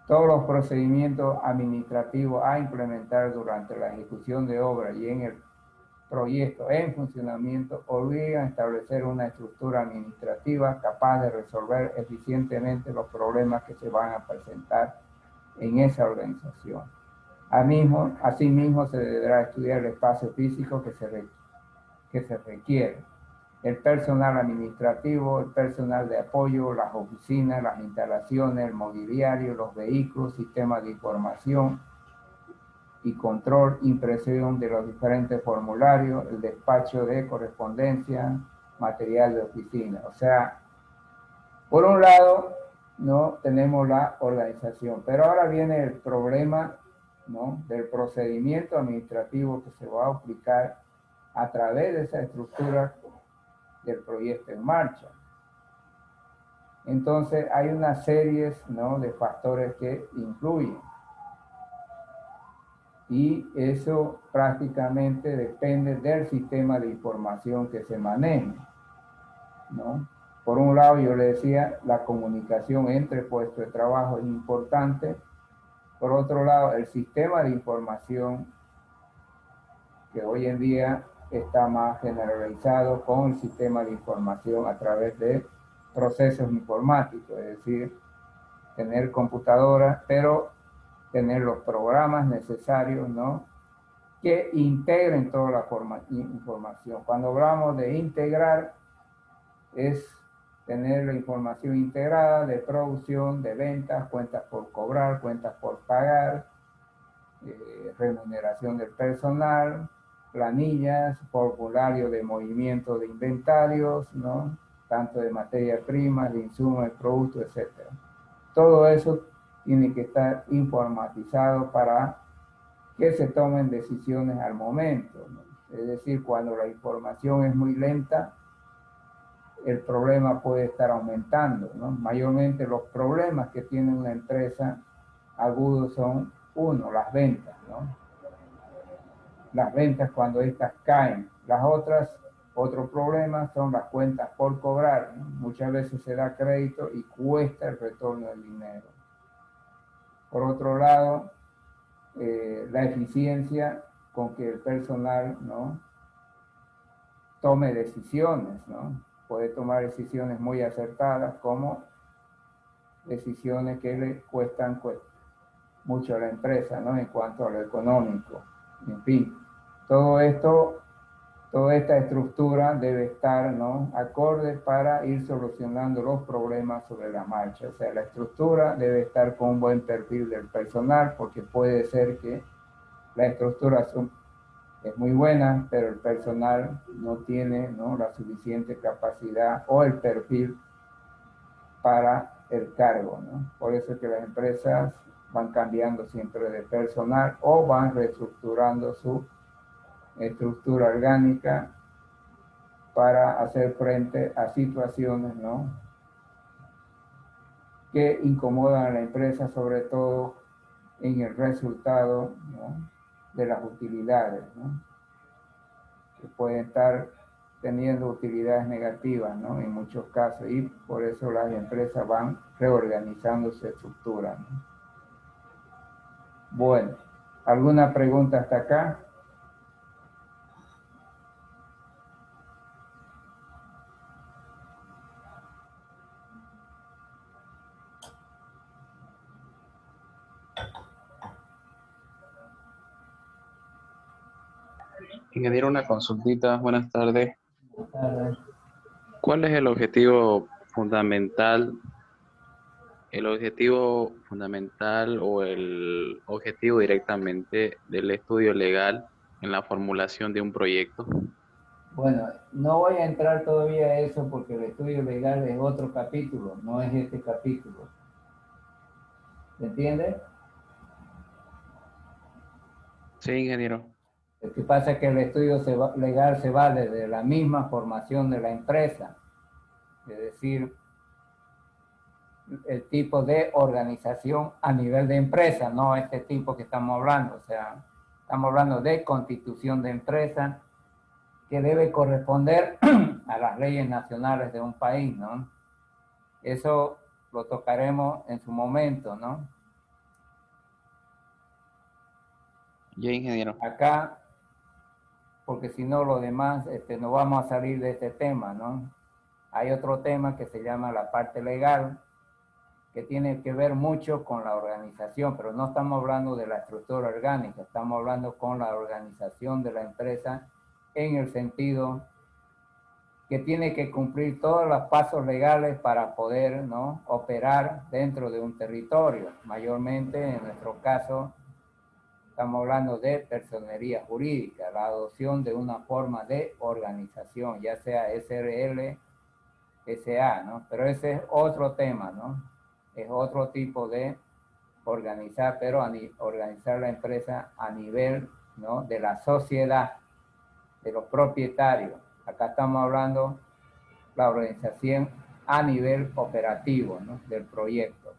Todos los procedimientos administrativos a implementar durante la ejecución de obra y en el proyecto en funcionamiento obligan a establecer una estructura administrativa capaz de resolver eficientemente los problemas que se van a presentar en esa organización. Asimismo, se deberá estudiar el espacio físico que se requiere, el personal administrativo, el personal de apoyo, las oficinas, las instalaciones, el mobiliario, los vehículos, sistemas de información y control, impresión de los diferentes formularios, el despacho de correspondencia, material de oficina. O sea, por un lado, ¿no?, tenemos la organización, pero ahora viene el problema, ¿no?, del procedimiento administrativo que se va a aplicar a través de esa estructura del proyecto en marcha. Entonces, hay una serie, ¿no?, de factores que influyen. Y eso prácticamente depende del sistema de información que se maneje, ¿no? Por un lado, yo le decía, la comunicación entre puestos de trabajo es importante. Por otro lado, el sistema de información, que hoy en día está más generalizado con el sistema de información a través de procesos informáticos, es decir, tener computadoras, pero tener los programas necesarios, ¿no?, que integren toda la información. Cuando hablamos de integrar, es tener la información integrada de producción, de ventas, cuentas por cobrar, cuentas por pagar, remuneración del personal, planillas, formulario de movimiento de inventarios, ¿no?, tanto de materia prima, de insumos, de productos, etc. Todo eso tiene que estar informatizado para que se tomen decisiones al momento, ¿no? Es decir, cuando la información es muy lenta, el problema puede estar aumentando, ¿no? Mayormente los problemas que tiene una empresa agudos son, uno, las ventas, ¿no? Las ventas cuando estas caen. Las otras, otro problema son las cuentas por cobrar, ¿no? Muchas veces se da crédito y cuesta el retorno del dinero. Por otro lado, la eficiencia con que el personal, ¿no?, tome decisiones, ¿no? Puede tomar decisiones muy acertadas como decisiones que le cuestan mucho a la empresa, ¿no?, en cuanto a lo económico. En fin, todo esto, toda esta estructura debe estar, ¿no?, acorde para ir solucionando los problemas sobre la marcha. O sea, la estructura debe estar con un buen perfil del personal, porque puede ser que la estructura es muy buena, pero el personal no tiene, ¿no?, la suficiente capacidad o el perfil para el cargo, ¿no? Por eso es que las empresas van cambiando siempre de personal o van reestructurando su estructura orgánica para hacer frente a situaciones, ¿no?, que incomodan a la empresa, sobre todo en el resultado, ¿no?, de las utilidades, ¿no?, que pueden estar teniendo utilidades negativas, ¿no?, en muchos casos, y por eso las empresas van reorganizando su estructura, ¿no? Bueno, ¿alguna pregunta hasta acá? Ingeniero, una consultita. Buenas tardes. Ah, ¿Cuál es el objetivo fundamental o el objetivo directamente del estudio legal en la formulación de un proyecto? Bueno, no voy a entrar todavía a eso porque el estudio legal es otro capítulo, no es este capítulo. ¿Me entiende? Sí, ingeniero. Lo que pasa es que el estudio legal se va desde la misma formación de la empresa, es decir, el tipo de organización a nivel de empresa, no este tipo que estamos hablando. O sea, estamos hablando de constitución de empresa que debe corresponder a las leyes nacionales de un país, ¿no? Eso lo tocaremos en su momento, ¿no? Ya, ingeniero. Acá, porque si no, lo demás, no vamos a salir de este tema, ¿no? Hay otro tema que se llama la parte legal, que tiene que ver mucho con la organización, pero no estamos hablando de la estructura orgánica, estamos hablando con la organización de la empresa en el sentido que tiene que cumplir todos los pasos legales para poder, ¿no?, operar dentro de un territorio. Mayormente, en nuestro caso, estamos hablando de personería jurídica, la adopción de una forma de organización, ya sea SRL, SA, ¿no? Pero ese es otro tema, ¿no? Es otro tipo de organizar, pero organizar la empresa a nivel, ¿no?, de la sociedad, de los propietarios. Acá estamos hablando la organización a nivel operativo, ¿no?, del proyecto.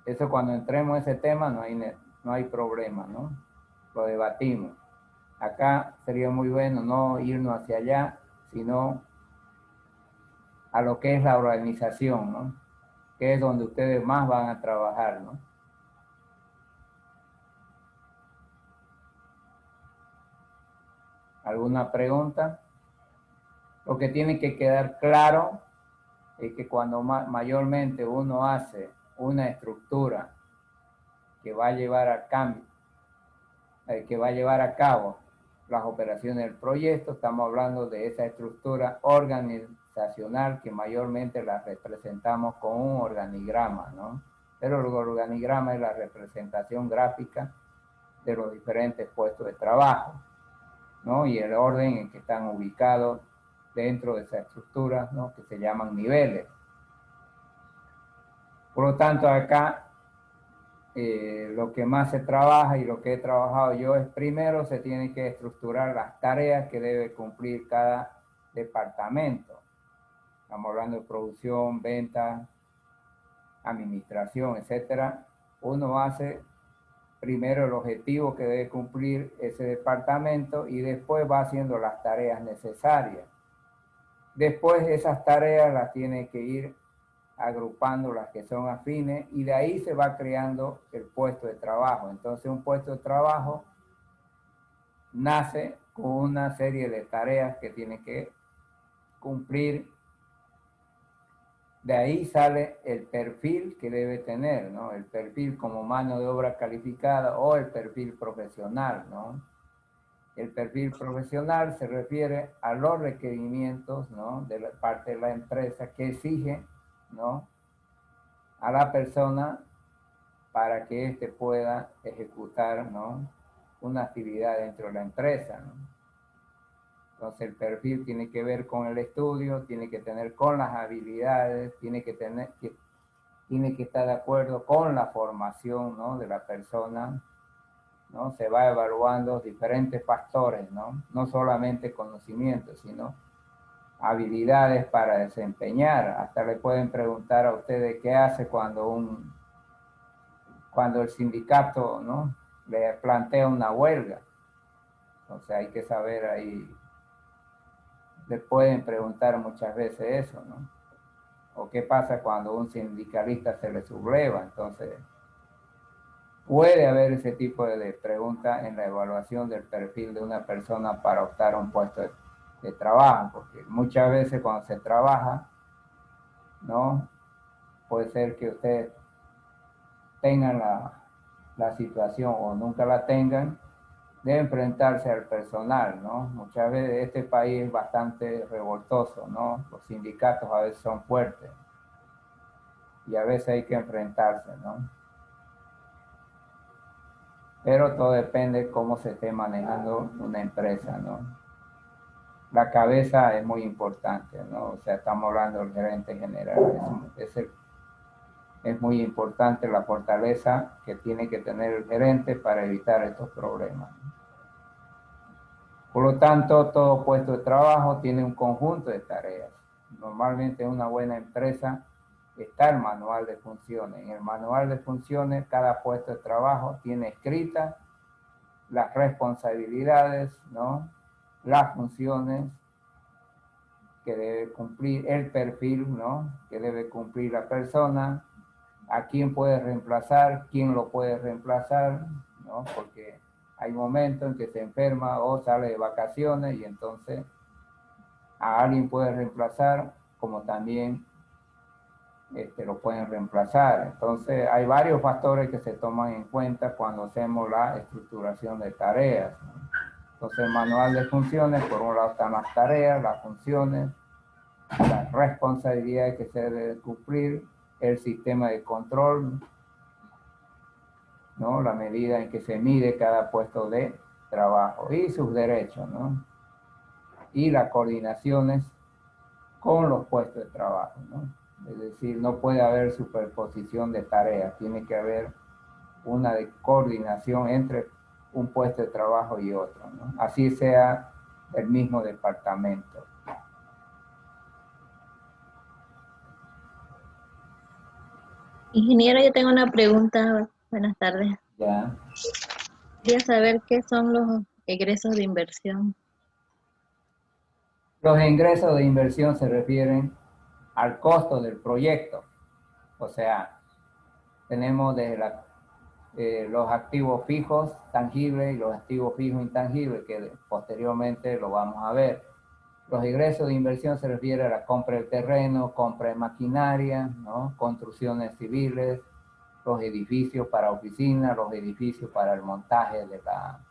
Eso cuando entremos en ese tema no hay problema, ¿no? Lo debatimos. Acá sería muy bueno no irnos hacia allá, sino a lo que es la organización, ¿no?, que es donde ustedes más van a trabajar, ¿no? ¿Alguna pregunta? Lo que tiene que quedar claro es que cuando mayormente uno hace una estructura que va a llevar a cambio, que va a llevar a cabo las operaciones del proyecto, estamos hablando de esa estructura organizacional que mayormente la representamos con un organigrama, ¿no? Pero el organigrama es la representación gráfica de los diferentes puestos de trabajo, ¿no?, y el orden en que están ubicados dentro de esa estructura, ¿no?, que se llaman niveles. Por lo tanto, acá lo que más se trabaja y lo que he trabajado yo es, primero se tiene que estructurar las tareas que debe cumplir cada departamento. estamos hablando de producción, venta, administración, etcétera, uno hace primero el objetivo que debe cumplir ese departamento y después va haciendo las tareas necesarias. Después esas tareas las tiene que ir agrupando las que son afines y de ahí se va creando el puesto de trabajo. Entonces un puesto de trabajo nace con una serie de tareas que tiene que cumplir. De ahí sale el perfil que debe tener, ¿no? El perfil como mano de obra calificada o el perfil profesional, ¿no? El perfil profesional se refiere a los requerimientos, ¿no? De la parte de la empresa que exige, ¿no? A la persona para que éste pueda ejecutar, ¿no? Una actividad dentro de la empresa, ¿no? Entonces el perfil tiene que ver con el estudio, tiene que tener con las habilidades, tiene que estar de acuerdo con la formación, ¿no? De la persona, ¿no? Se va evaluando diferentes factores, ¿no? No solamente conocimientos, sino habilidades para desempeñar. Hasta le pueden preguntar a ustedes qué hace cuando el sindicato, ¿no? Le plantea una huelga. Entonces hay que saber ahí. Le pueden preguntar muchas veces eso, ¿no? O qué pasa cuando un sindicalista se le subleva. Entonces, puede haber ese tipo de preguntas en la evaluación del perfil de una persona para optar a un puesto de trabajo, porque muchas veces cuando se trabaja, ¿no? Puede ser que ustedes tengan la situación o nunca la tengan de enfrentarse al personal, ¿no? Muchas veces este país es bastante revoltoso, ¿no? Los sindicatos a veces son fuertes y a veces hay que enfrentarse, ¿no? Pero todo depende de cómo se esté manejando una empresa, ¿no? La cabeza es muy importante, ¿no? O sea, estamos hablando del gerente general, es muy importante la fortaleza que tiene que tener el gerente para evitar estos problemas. Por lo tanto, todo puesto de trabajo tiene un conjunto de tareas. Normalmente en una buena empresa está el manual de funciones. En el manual de funciones, cada puesto de trabajo tiene escritas las responsabilidades, ¿no? Las funciones que debe cumplir, el perfil, ¿no? Que debe cumplir la persona, a quién puede reemplazar, quién lo puede reemplazar, ¿no? Porque hay momentos en que se enferma o sale de vacaciones y entonces a alguien puede reemplazar, como también lo pueden reemplazar. Entonces hay varios factores que se toman en cuenta cuando hacemos la estructuración de tareas, ¿no? Entonces el manual de funciones, por un lado están las tareas, las funciones, las responsabilidades que se deben cumplir, el sistema de control, ¿no? La medida en que se mide cada puesto de trabajo y sus derechos, ¿no? Y las coordinaciones con los puestos de trabajo, ¿no? Es decir, no puede haber superposición de tareas, tiene que haber una coordinación entre un puesto de trabajo y otro, ¿no? Así sea el mismo departamento. Ingeniero, yo tengo una pregunta. Buenas tardes. Ya. Quería saber qué son los egresos de inversión. Los ingresos de inversión se refieren al costo del proyecto. O sea, tenemos desde los activos fijos tangibles y los activos fijos intangibles, que posteriormente lo vamos a ver. Los ingresos de inversión se refieren a la compra de terreno, compra de maquinaria, ¿no? Construcciones civiles, los edificios para oficinas, los edificios para el montaje de la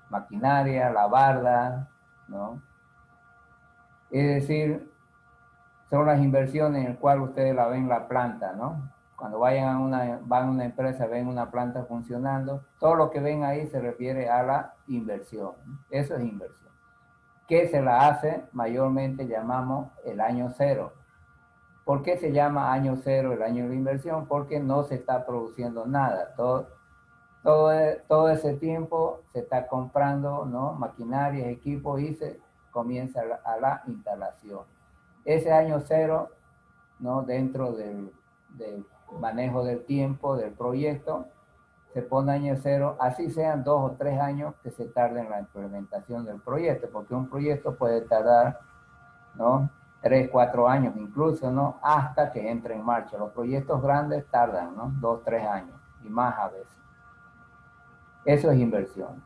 maquinaria, la barda, ¿no? Es decir, son las inversiones en las cuales ustedes la ven la planta, ¿no? Cuando van a una empresa, ven una planta funcionando, todo lo que ven ahí se refiere a la inversión. Eso es inversión. ¿Qué se la hace? Mayormente llamamos el año cero. ¿Por qué se llama año cero el año de la inversión? Porque no se está produciendo nada. Todo ese tiempo se está comprando, ¿no? Maquinarias, equipos y se comienza a la instalación. Ese año cero, ¿no? Dentro del manejo del tiempo del proyecto, se pone año cero, así sean 2 o 3 años que se tarde en la implementación del proyecto, porque un proyecto puede tardar, ¿no? 3, 4 años incluso, ¿no? Hasta que entre en marcha. Los proyectos grandes tardan, ¿no? 2, 3 años y más a veces. Eso es inversión.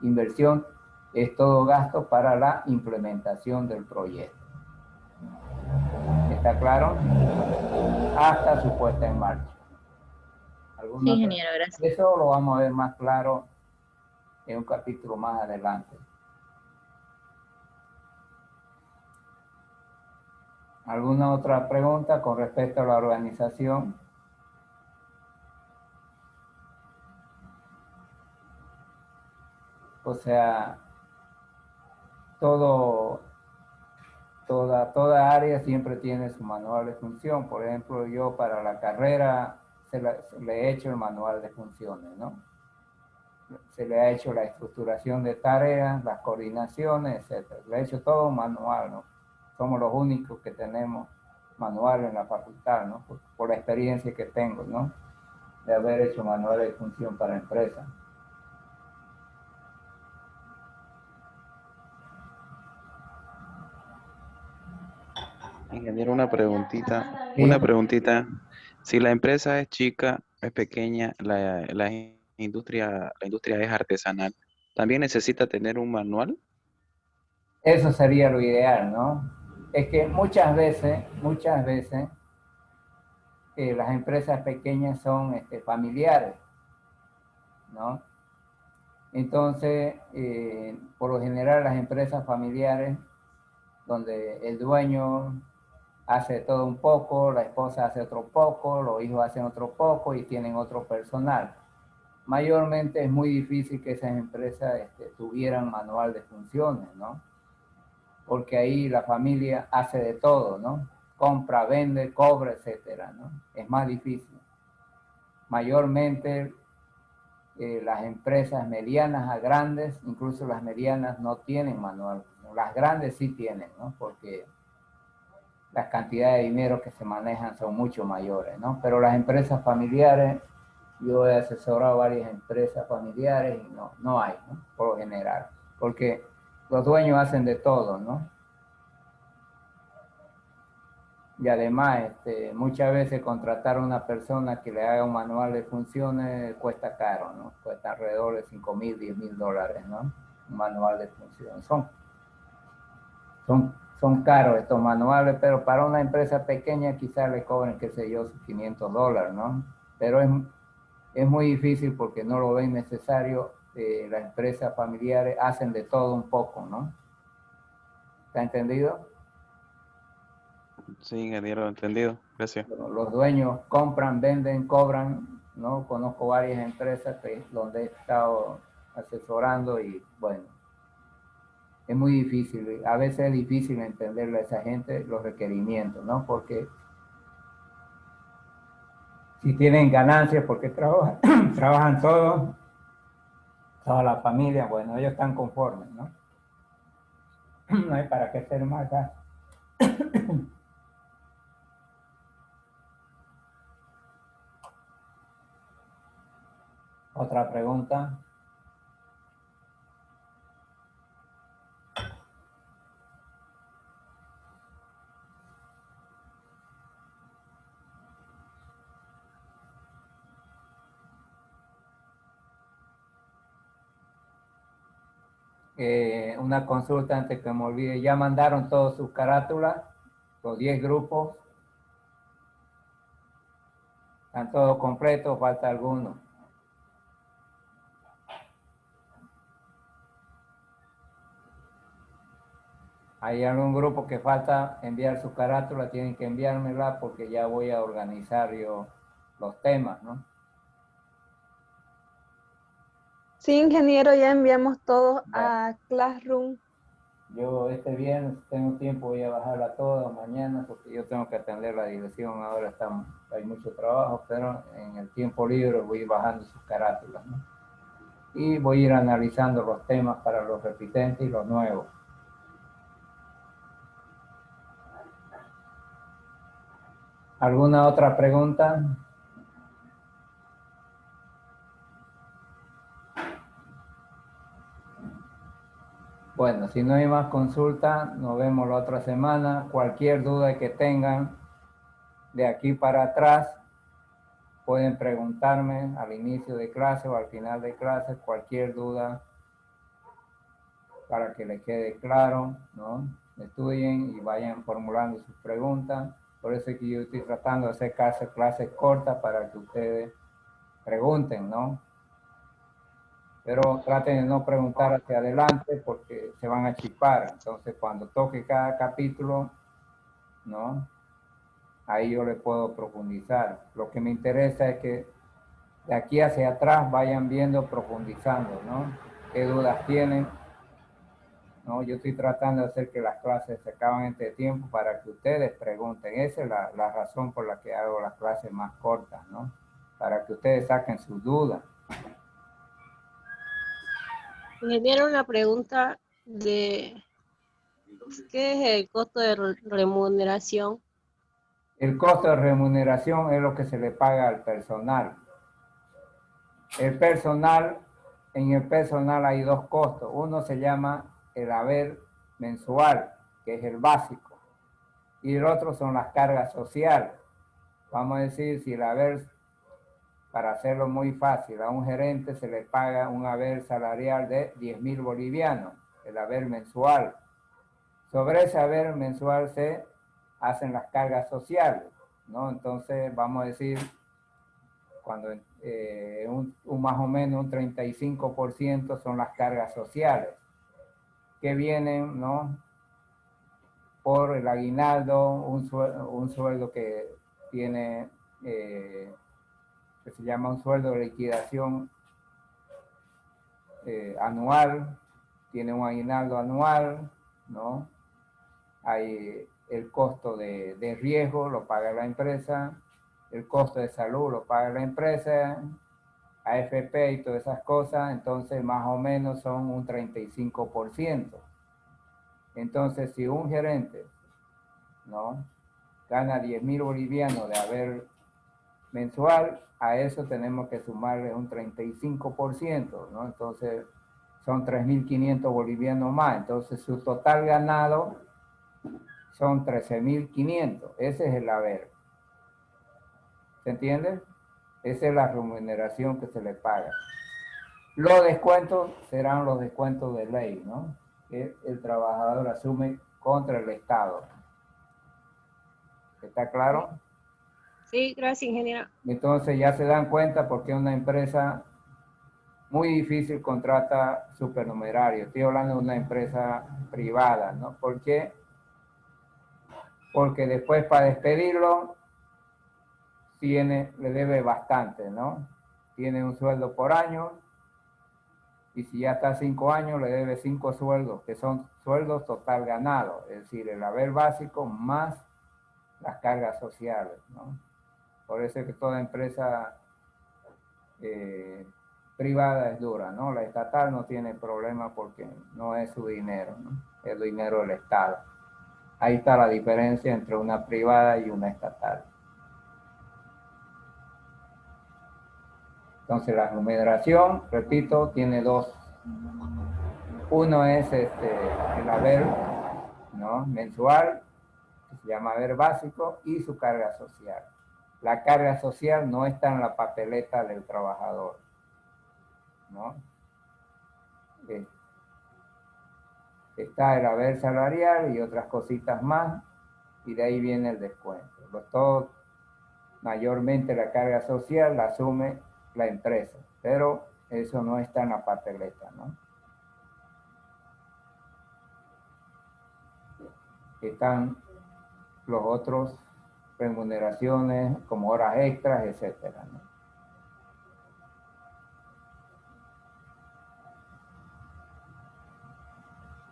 Inversión es todo gasto para la implementación del proyecto. ¿Está claro? Hasta su puesta en marcha. Sí, ingeniero, gracias. Eso lo vamos a ver más claro en un capítulo más adelante. ¿Alguna otra pregunta con respecto a la organización? O sea, toda área siempre tiene su manual de función. Por ejemplo, yo para la carrera le he hecho el manual de funciones, ¿no? Se le ha hecho la estructuración de tareas, las coordinaciones, etc. Le he hecho todo un manual, ¿no? Somos los únicos que tenemos manual en la facultad, ¿no? Por la experiencia que tengo, ¿no? De haber hecho manuales de función para empresas. Ingeniero, una preguntita. Sí. Una preguntita. Si la empresa es chica, es pequeña, la industria es artesanal, ¿también necesita tener un manual? Eso sería lo ideal, ¿no? Es que muchas veces, las empresas pequeñas son familiares, ¿no? Entonces, por lo general las empresas familiares, donde el dueño hace todo un poco, la esposa hace otro poco, los hijos hacen otro poco y tienen otro personal. Mayormente es muy difícil que esas empresas tuvieran manual de funciones, ¿no? Porque ahí la familia hace de todo, ¿no? Compra, vende, cobra, etcétera, ¿no? Es más difícil. Mayormente las empresas medianas a grandes, incluso las medianas no tienen manual. Las grandes sí tienen, ¿no? Porque las cantidades de dinero que se manejan son mucho mayores, ¿no? Pero las empresas familiares, yo he asesorado varias empresas familiares y no hay, ¿no? Por lo general. Porque los dueños hacen de todo, ¿no? Y además, muchas veces contratar a una persona que le haga un manual de funciones cuesta caro, ¿no? Cuesta alrededor de $5,000, $10,000, ¿no? Un manual de funciones. Son caros estos manuales, pero para una empresa pequeña quizás le cobren, qué sé yo, sus $500, ¿no? Pero es muy difícil porque no lo ven necesario. Las empresas familiares hacen de todo un poco, ¿no? ¿Está entendido? Sí, ingeniero, entendido. Gracias. Los dueños compran, venden, cobran, ¿no? Conozco varias empresas donde he estado asesorando y bueno, es muy difícil, a veces es difícil entenderle a esa gente los requerimientos, ¿no? Porque si tienen ganancias, porque trabajan, trabajan todos, toda la familia, bueno, ellos están conformes, ¿no? No hay para qué ser más gasto. Otra pregunta. Una consulta antes que me olvide. Ya mandaron todas sus carátulas, los 10 grupos. Están todos completos, falta alguno. Hay algún grupo que falta enviar su carátula, tienen que enviármela porque ya voy a organizar yo los temas, ¿no? Sí, ingeniero, ya enviamos todos Ya. a Classroom. Yo este viernes tengo tiempo, voy a bajarla toda mañana porque yo tengo que atender la dirección, ahora hay mucho trabajo, pero en el tiempo libre voy bajando sus carátulas, ¿no? Y voy a ir analizando los temas para los repitentes y los nuevos. ¿Alguna otra pregunta? Bueno, si no hay más consulta, nos vemos la otra semana. Cualquier duda que tengan de aquí para atrás, pueden preguntarme al inicio de clase o al final de clase, cualquier duda para que les quede claro, ¿no? Estudien y vayan formulando sus preguntas. Por eso es que yo estoy tratando de hacer clases cortas para que ustedes pregunten, ¿no? Pero traten de no preguntar hacia adelante porque se van a chipar. Entonces, cuando toque cada capítulo, ¿no? Ahí yo le puedo profundizar. Lo que me interesa es que de aquí hacia atrás vayan viendo, profundizando, ¿no? ¿Qué dudas tienen? ¿No? Yo estoy tratando de hacer que las clases se acaben este tiempo para que ustedes pregunten. Esa es la razón por la que hago las clases más cortas, ¿no? Para que ustedes saquen sus dudas. Ingeniero, una pregunta de ¿qué es el costo de remuneración? El costo de remuneración es lo que se le paga al personal. El personal, en el personal hay dos costos. Uno se llama el haber mensual, que es el básico. Y el otro son las cargas sociales. Vamos a decir, si el haber, para hacerlo muy fácil, a un gerente se le paga un haber salarial de 10.000 bolivianos, el haber mensual. Sobre ese haber mensual se hacen las cargas sociales, ¿no? Entonces, vamos a decir, cuando más o menos un 35% son las cargas sociales, que vienen, ¿no? Por el aguinaldo, un sueldo que tiene, que se llama un sueldo de liquidación anual, tiene un aguinaldo anual, ¿no? Hay el costo de riesgo, lo paga la empresa, el costo de salud lo paga la empresa, AFP y todas esas cosas, entonces más o menos son un 35%. Entonces, si un gerente, ¿no? gana 10.000 bolivianos de haber mensual, a eso tenemos que sumarle un 35%, ¿no? Entonces, son 3.500 bolivianos más. Entonces, su total ganado son 13.500. Ese es el haber. ¿Se entiende? Esa es la remuneración que se le paga. Los descuentos serán los descuentos de ley, ¿no? Que el trabajador asume contra el Estado. ¿Está claro? Sí, gracias, ingeniero. Entonces ya se dan cuenta porque una empresa muy difícil contrata supernumerarios. Estoy hablando de una empresa privada, ¿no? ¿Por qué? Porque después para despedirlo le debe bastante, ¿no? Tiene un sueldo por año y si ya está 5 años le debe 5 sueldos, que son sueldos total ganados, es decir, el haber básico más las cargas sociales, ¿no? Por eso es que toda empresa privada es dura, ¿no? La estatal no tiene problema porque no es su dinero, ¿no? Es dinero del Estado. Ahí está la diferencia entre una privada y una estatal. Entonces la remuneración, repito, tiene dos. Uno es el haber, ¿no? mensual, que se llama haber básico, y su carga social. La carga social no está en la papeleta del trabajador, ¿no? Está el haber salarial y otras cositas más, y de ahí viene el descuento. Mayormente la carga social la asume la empresa, pero eso no está en la papeleta, ¿no? Están los otros remuneraciones como horas extras, etcétera, ¿no?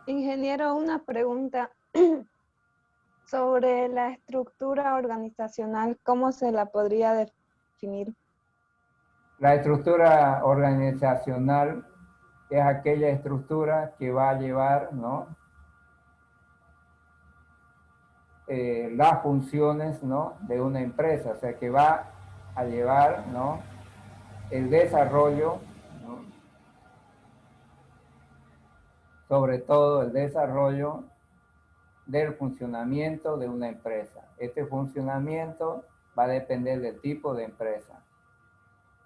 Ingeniero, una pregunta sobre la estructura organizacional, ¿cómo se la podría definir? La estructura organizacional es aquella estructura que va a llevar, ¿no? las funciones, ¿no?, de una empresa, o sea, que va a llevar, ¿no?, el desarrollo, ¿no?, sobre todo el desarrollo del funcionamiento de una empresa. Este funcionamiento va a depender del tipo de empresa.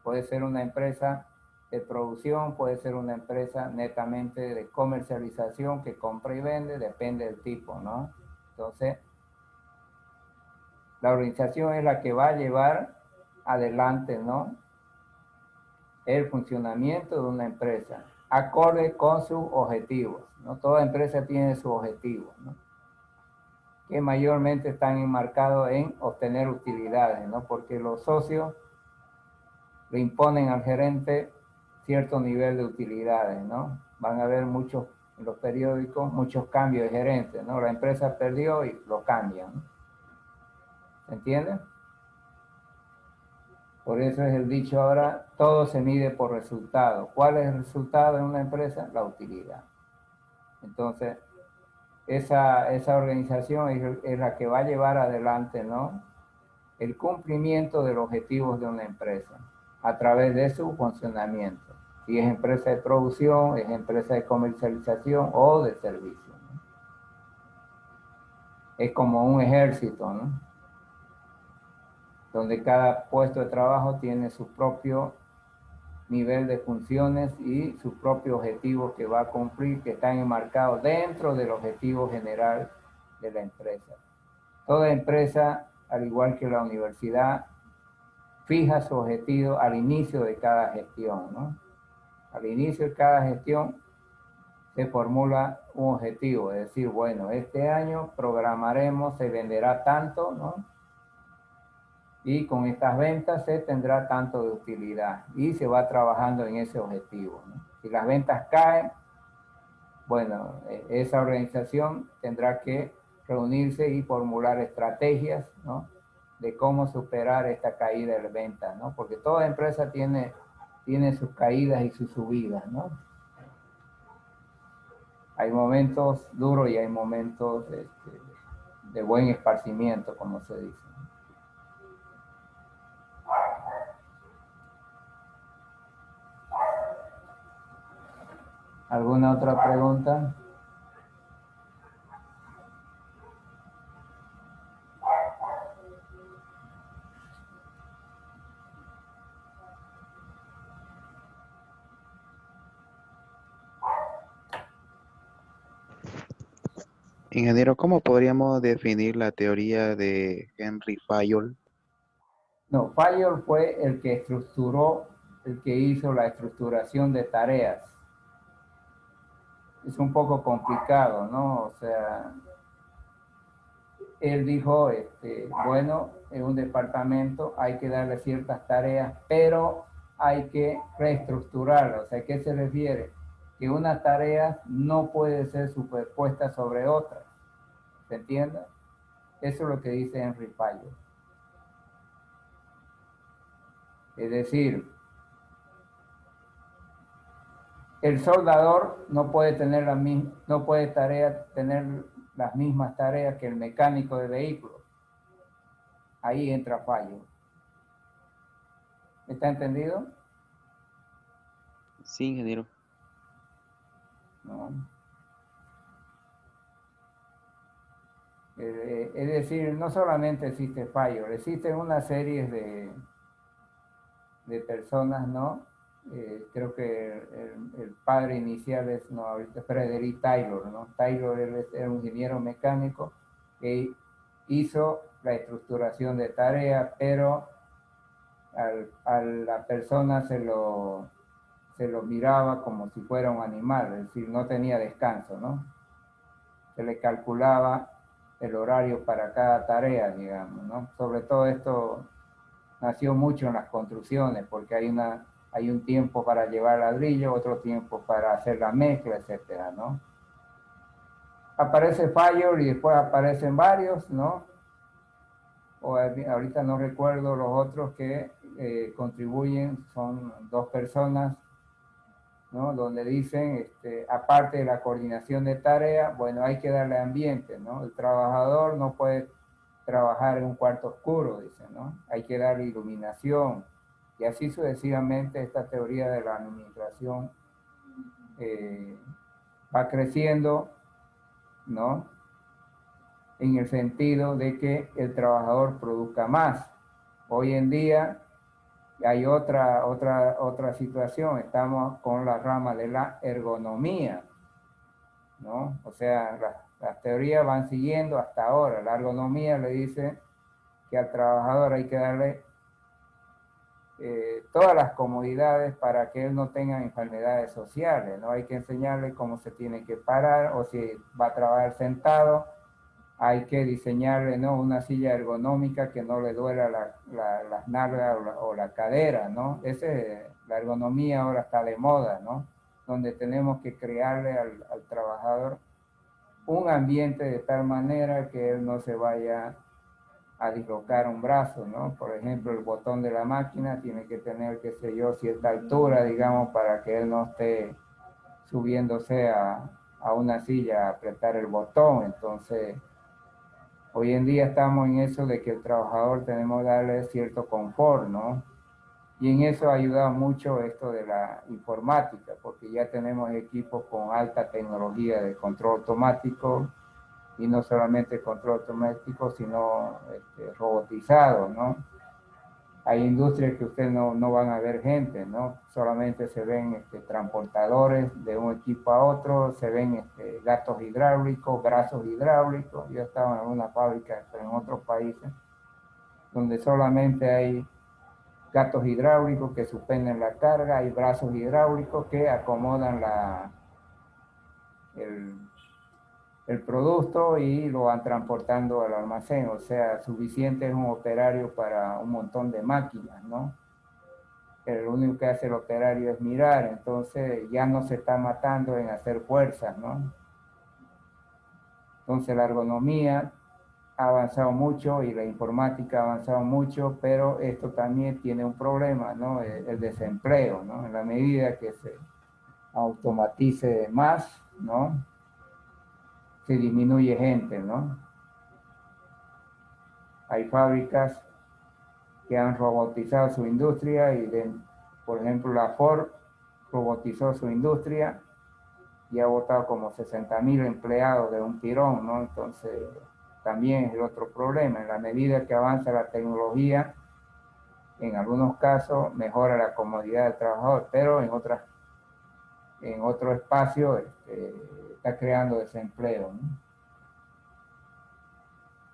Puede ser una empresa de producción, puede ser una empresa netamente de comercialización que compra y vende, depende del tipo, ¿no? Entonces, la organización es la que va a llevar adelante, ¿no?, el funcionamiento de una empresa, acorde con sus objetivos, ¿no? Toda empresa tiene sus objetivos, ¿no?, que mayormente están enmarcados en obtener utilidades, ¿no?, porque los socios le imponen al gerente cierto nivel de utilidades, ¿no? Van a haber muchos, en los periódicos, muchos cambios de gerentes, ¿no? La empresa perdió y lo cambian, ¿no? ¿Se entiende? Por eso es el dicho ahora, todo se mide por resultado. ¿Cuál es el resultado en una empresa? La utilidad. Entonces, esa organización es la que va a llevar adelante, ¿no?, el cumplimiento de los objetivos de una empresa a través de su funcionamiento. Si es empresa de producción, es empresa de comercialización o de servicio, ¿no? Es como un ejército, ¿no?, donde cada puesto de trabajo tiene su propio nivel de funciones y sus propios objetivos que va a cumplir, que están enmarcados dentro del objetivo general de la empresa. Toda empresa, al igual que la universidad, fija su objetivo al inicio de cada gestión, ¿no? Al inicio de cada gestión se formula un objetivo, es decir, bueno, este año programaremos, se venderá tanto, ¿no?, y con estas ventas se tendrá tanto de utilidad y se va trabajando en ese objetivo, ¿no? Si las ventas caen, bueno, esa organización tendrá que reunirse y formular estrategias, ¿no?, de cómo superar esta caída de ventas, ¿no? Porque toda empresa tiene sus caídas y sus subidas, ¿no? Hay momentos duros y hay momentos de buen esparcimiento, como se dice. ¿Alguna otra pregunta? Ingeniero, ¿cómo podríamos definir la teoría de Henry Fayol? No, Fayol fue el que estructuró, el que hizo la estructuración de tareas. Es un poco complicado, ¿no? O sea, él dijo, bueno, en un departamento hay que darle ciertas tareas, pero hay que reestructurarlas. O sea, ¿a qué se refiere? Que una tarea no puede ser superpuesta sobre otra. ¿Se entiende? Eso es lo que dice Henry Fayol. Es decir, el soldador no puede tener tener las mismas tareas que el mecánico de vehículos. Ahí entra Fayol. ¿Está entendido? Sí, ingeniero. ¿No? Es decir, no solamente existe Fayol, existen una serie de personas, ¿no? Creo que el padre inicial es, no, ahorita Frederick Taylor, ¿no? Taylor era un ingeniero mecánico que hizo la estructuración de tareas, pero a la persona se lo miraba como si fuera un animal, es decir, no tenía descanso, ¿no? Se le calculaba el horario para cada tarea, digamos, ¿no? Sobre todo esto nació mucho en las construcciones, porque hay un tiempo para llevar ladrillo, otro tiempo para hacer la mezcla, etcétera, ¿no? Aparece Fayol y después aparecen varios, ¿no? O ahorita no recuerdo los otros que contribuyen, son dos personas, ¿no? Donde dicen, aparte de la coordinación de tareas, bueno, hay que darle ambiente, ¿no? El trabajador no puede trabajar en un cuarto oscuro, dicen, ¿no? Hay que darle iluminación. Y así sucesivamente esta teoría de la administración va creciendo, ¿no? En el sentido de que el trabajador produzca más. Hoy en día hay otra situación, estamos con la rama de la ergonomía, ¿no? O sea, las teorías van siguiendo hasta ahora. La ergonomía le dice que al trabajador hay que darle todas las comodidades para que él no tenga enfermedades sociales, ¿no? Hay que enseñarle cómo se tiene que parar, o si va a trabajar sentado, hay que diseñarle, ¿no?, una silla ergonómica que no le duela las nalgas o la cadera, ¿no? La ergonomía ahora está de moda, ¿no? Donde tenemos que crearle al trabajador un ambiente de tal manera que él no se vaya a dislocar un brazo, ¿no? Por ejemplo, el botón de la máquina tiene que tener, qué sé yo, cierta altura, digamos, para que él no esté subiéndose a una silla a apretar el botón. Entonces, hoy en día estamos en eso de que el trabajador tenemos que darle cierto confort, ¿no? Y en eso ha ayudado mucho esto de la informática, porque ya tenemos equipos con alta tecnología de control automático, y no solamente control automático, sino robotizado, ¿no? Hay industrias que ustedes no van a ver gente, ¿no? Solamente se ven transportadores de un equipo a otro, se ven gatos hidráulicos, brazos hidráulicos. Yo estaba en una fábrica en otros países donde solamente hay gatos hidráulicos que suspenden la carga, hay brazos hidráulicos que acomodan el producto y lo van transportando al almacén. O sea, suficiente es un operario para un montón de máquinas, ¿no? Pero lo único que hace el operario es mirar, entonces ya no se está matando en hacer fuerzas, ¿no? Entonces la ergonomía ha avanzado mucho y la informática ha avanzado mucho, pero esto también tiene un problema, ¿no? El desempleo, ¿no? En la medida que se automatice más, ¿no?, se disminuye gente, ¿no? Hay fábricas que han robotizado su industria y, por ejemplo, la Ford robotizó su industria y ha botado como 60.000 empleados de un tirón, ¿no? Entonces, también es el otro problema. En la medida que avanza la tecnología, en algunos casos mejora la comodidad del trabajador, pero en otro espacio está creando desempleo, ¿no?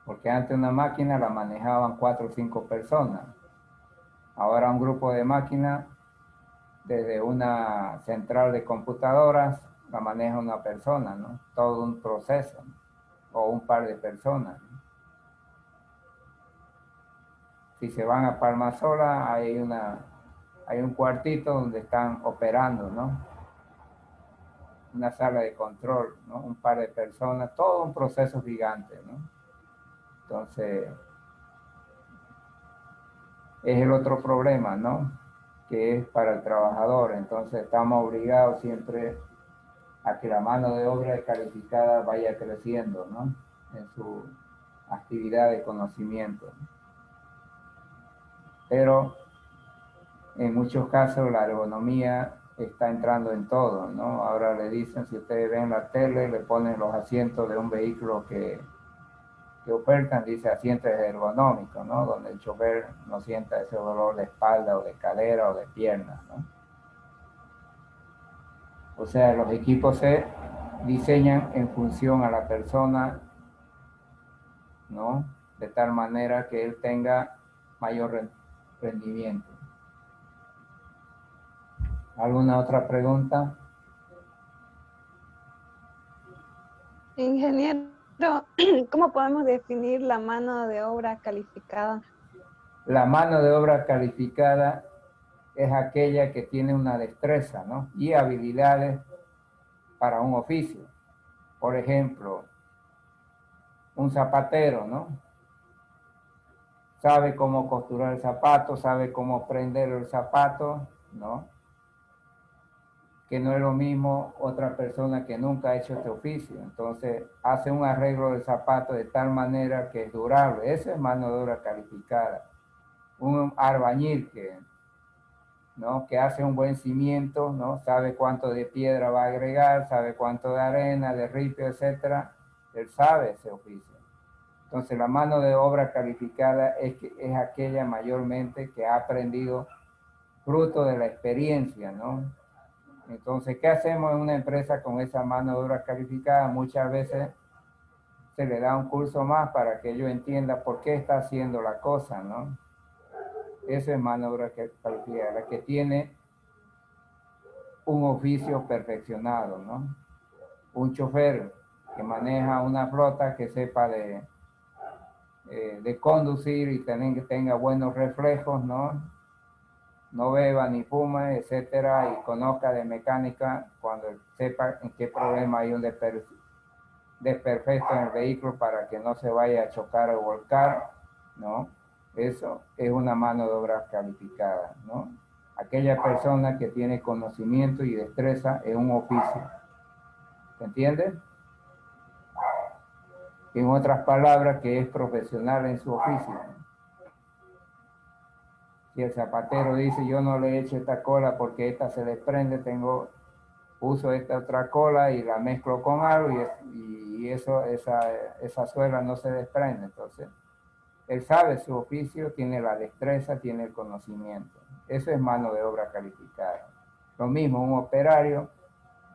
Porque antes una máquina la manejaban 4 o 5 personas. Ahora un grupo de máquinas, desde una central de computadoras, la maneja una persona, ¿no? Todo un proceso, ¿no?, o un par de personas, ¿no? Si se van a Palmasola, hay un cuartito donde están operando, ¿no? Una sala de control, ¿no? Un par de personas, todo un proceso gigante, ¿no? Entonces, es el otro problema, ¿no?, que es para el trabajador. Entonces, estamos obligados siempre a que la mano de obra calificada vaya creciendo, ¿no?, en su actividad de conocimiento. Pero en muchos casos la ergonomía está entrando en todo, ¿no? Ahora le dicen, si ustedes ven la tele, le ponen los asientos de un vehículo que ofertan, dice asientos ergonómicos, ¿no?, donde el chofer no sienta ese dolor de espalda o de cadera o de pierna, ¿no? O sea, los equipos se diseñan en función a la persona, ¿no?, de tal manera que él tenga mayor rendimiento. ¿Alguna otra pregunta? Ingeniero, ¿cómo podemos definir la mano de obra calificada? La mano de obra calificada es aquella que tiene una destreza, ¿no?, y habilidades para un oficio. Por ejemplo, un zapatero, ¿no?, sabe cómo costurar el zapato, sabe cómo prender el zapato, ¿no?, que no es lo mismo otra persona que nunca ha hecho este oficio. Entonces, hace un arreglo del zapato de tal manera que es durable. Eso es mano de obra calificada. Un albañil ¿no? que hace un buen cimiento, ¿no? Sabe cuánto de piedra va a agregar, sabe cuánto de arena, de ripio, etcétera. Él sabe ese oficio. Entonces, la mano de obra calificada es aquella mayormente que ha aprendido fruto de la experiencia, ¿no? Entonces, ¿qué hacemos en una empresa con esa mano de obra calificada? Muchas veces se le da un curso más para que ellos entiendan por qué está haciendo la cosa, ¿no? Eso es mano de obra calificada, la que tiene un oficio perfeccionado, ¿no? Un chofer que maneja una flota que sepa de conducir y que tenga buenos reflejos, ¿no? No beba ni fume, etcétera, y conozca de mecánica cuando sepa en qué problema hay un desperfecto en el vehículo para que no se vaya a chocar o volcar, ¿no? Eso es una mano de obra calificada, ¿no? Aquella persona que tiene conocimiento y destreza en un oficio. ¿Se entiende? En otras palabras, que es profesional en su oficio. Si el zapatero dice, yo no le he hecho esta cola porque esta se desprende, uso esta otra cola y la mezclo con algo y esa suela no se desprende. Entonces, él sabe su oficio, tiene la destreza, tiene el conocimiento. Eso es mano de obra calificada. Lo mismo, un operario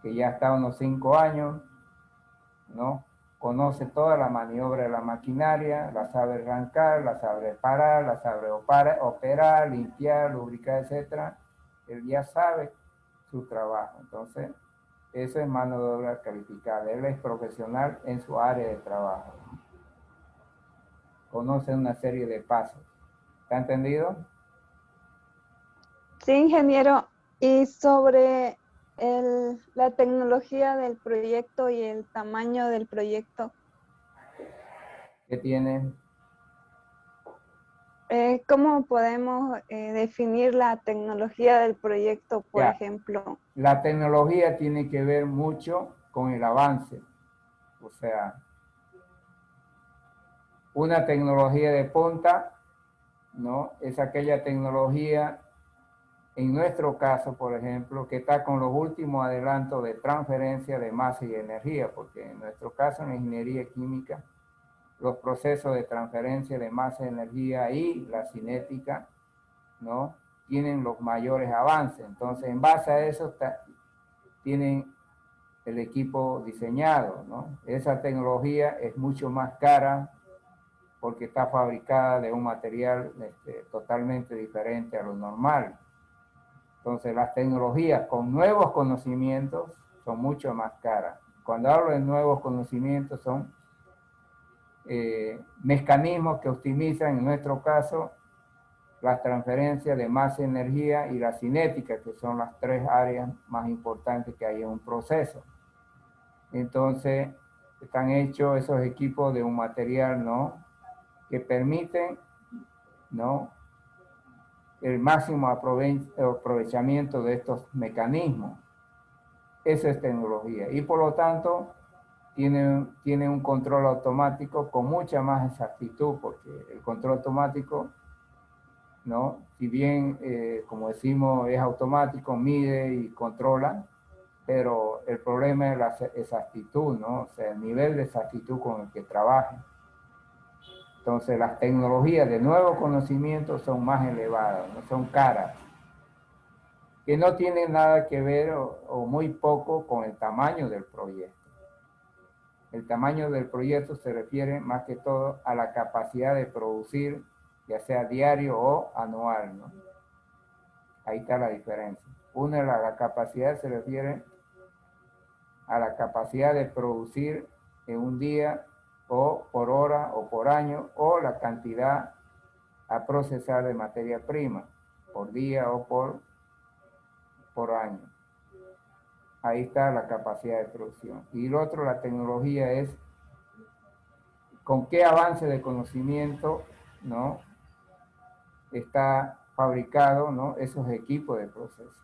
que ya está unos 5 años, ¿no? Conoce toda la maniobra de la maquinaria, la sabe arrancar, la sabe parar, la sabe operar, limpiar, lubricar, etcétera. Él ya sabe su trabajo. Entonces, eso es mano de obra calificada. Él es profesional en su área de trabajo. Conoce una serie de pasos. ¿Está entendido? Sí, ingeniero. Y sobre la tecnología del proyecto y el tamaño del proyecto, ¿Qué tiene? ¿cómo podemos definir la tecnología del proyecto, por Ya. ejemplo? La tecnología tiene que ver mucho con el avance. O sea, una tecnología de punta, ¿no? Es aquella tecnología, en nuestro caso, por ejemplo, que está con los últimos adelantos de transferencia de masa y energía, porque en nuestro caso, en la ingeniería química, los procesos de transferencia de masa y energía y la cinética, ¿no? Tienen los mayores avances. Entonces, en base a eso, tienen el equipo diseñado, ¿no? Esa tecnología es mucho más cara porque está fabricada de un material totalmente diferente a lo normal. Entonces, las tecnologías con nuevos conocimientos son mucho más caras. Cuando hablo de nuevos conocimientos, son mecanismos que optimizan, en nuestro caso, las transferencias de masa y energía y la cinética, que son las 3 áreas más importantes que hay en un proceso. Entonces, están hechos esos equipos de un material, ¿no? Que permiten, ¿no? El máximo aprovechamiento de estos mecanismos. Esa es tecnología. Y por lo tanto, tiene un control automático con mucha más exactitud, porque el control automático, ¿no? Si bien, como decimos, es automático, mide y controla, pero el problema es la exactitud, ¿no? O sea, el nivel de exactitud con el que trabaja. Entonces, las tecnologías de nuevo conocimiento son más elevadas, no son caras, que no tienen nada que ver o muy poco con el tamaño del proyecto. El tamaño del proyecto se refiere más que todo a la capacidad de producir, ya sea diario o anual, ¿no? Ahí está la diferencia. Una, la capacidad se refiere a la capacidad de producir en un día o por hora o por año, o la cantidad a procesar de materia prima por día o por año. Ahí está la capacidad de producción. Y lo otro, la tecnología, es con qué avance de conocimiento, ¿no? Está fabricado, ¿no? Esos equipos de proceso.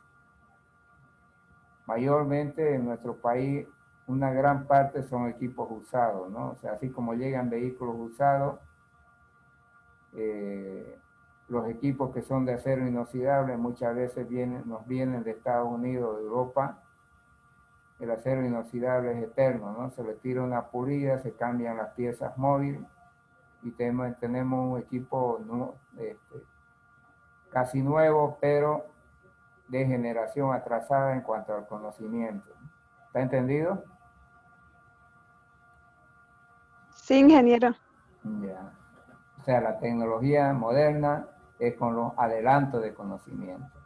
mayormente en nuestro país una gran parte son equipos usados, ¿no? O sea, así como llegan vehículos usados, los equipos que son de acero inoxidable muchas veces nos vienen de Estados Unidos, de Europa. El acero inoxidable es eterno, ¿no? Se le tira una pulida, se cambian las piezas móviles y tenemos un equipo casi nuevo, pero de generación atrasada en cuanto al conocimiento. ¿Está entendido? Sí, ingeniero. Ya. O sea, la tecnología moderna es con los adelantos de conocimiento,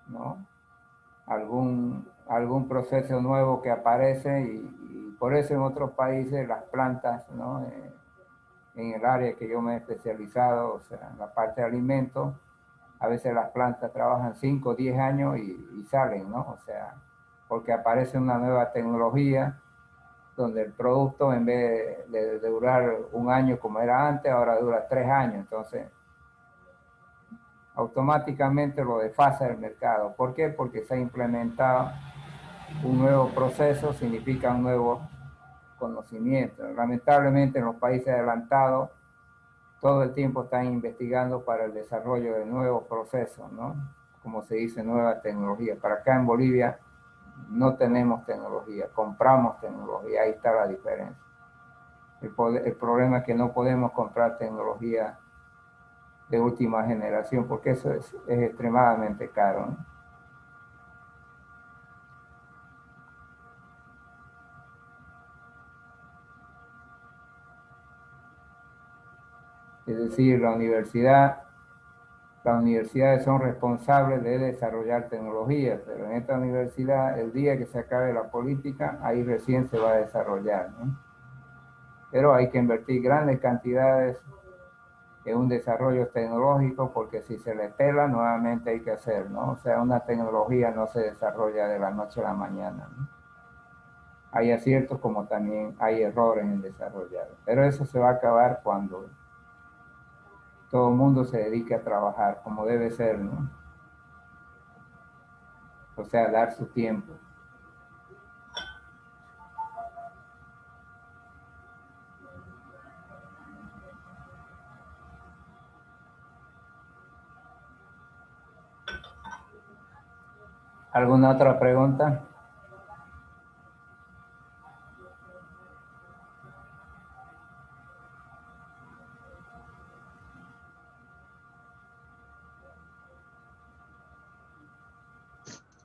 ¿no? Algún proceso nuevo que aparece y por eso en otros países las plantas, ¿no? En el área que yo me he especializado, o sea, en la parte de alimentos, a veces las plantas trabajan 5 o 10 años y salen, ¿no? O sea, porque aparece una nueva tecnología donde el producto en vez de durar 1 año como era antes, ahora dura 3 años. Entonces, automáticamente lo desfasa el mercado. ¿Por qué? Porque se ha implementado un nuevo proceso, significa un nuevo conocimiento. Lamentablemente en los países adelantados, todo el tiempo están investigando para el desarrollo de nuevos procesos, ¿no? Como se dice, nueva tecnología. Para acá en Bolivia no tenemos tecnología, compramos tecnología, ahí está la diferencia. El problema es que no podemos comprar tecnología de última generación porque eso es extremadamente caro, ¿no? Es decir, las universidades son responsables de desarrollar tecnologías, pero en esta universidad, el día que se acabe la política, ahí recién se va a desarrollar, ¿no? Pero hay que invertir grandes cantidades en un desarrollo tecnológico, porque si se le pela, nuevamente hay que hacer, ¿no? O sea, una tecnología no se desarrolla de la noche a la mañana, ¿no? Hay aciertos como también hay errores en desarrollar. Pero eso se va a acabar cuando todo el mundo se dedique a trabajar como debe ser, ¿no? O sea, dar su tiempo. ¿Alguna otra pregunta?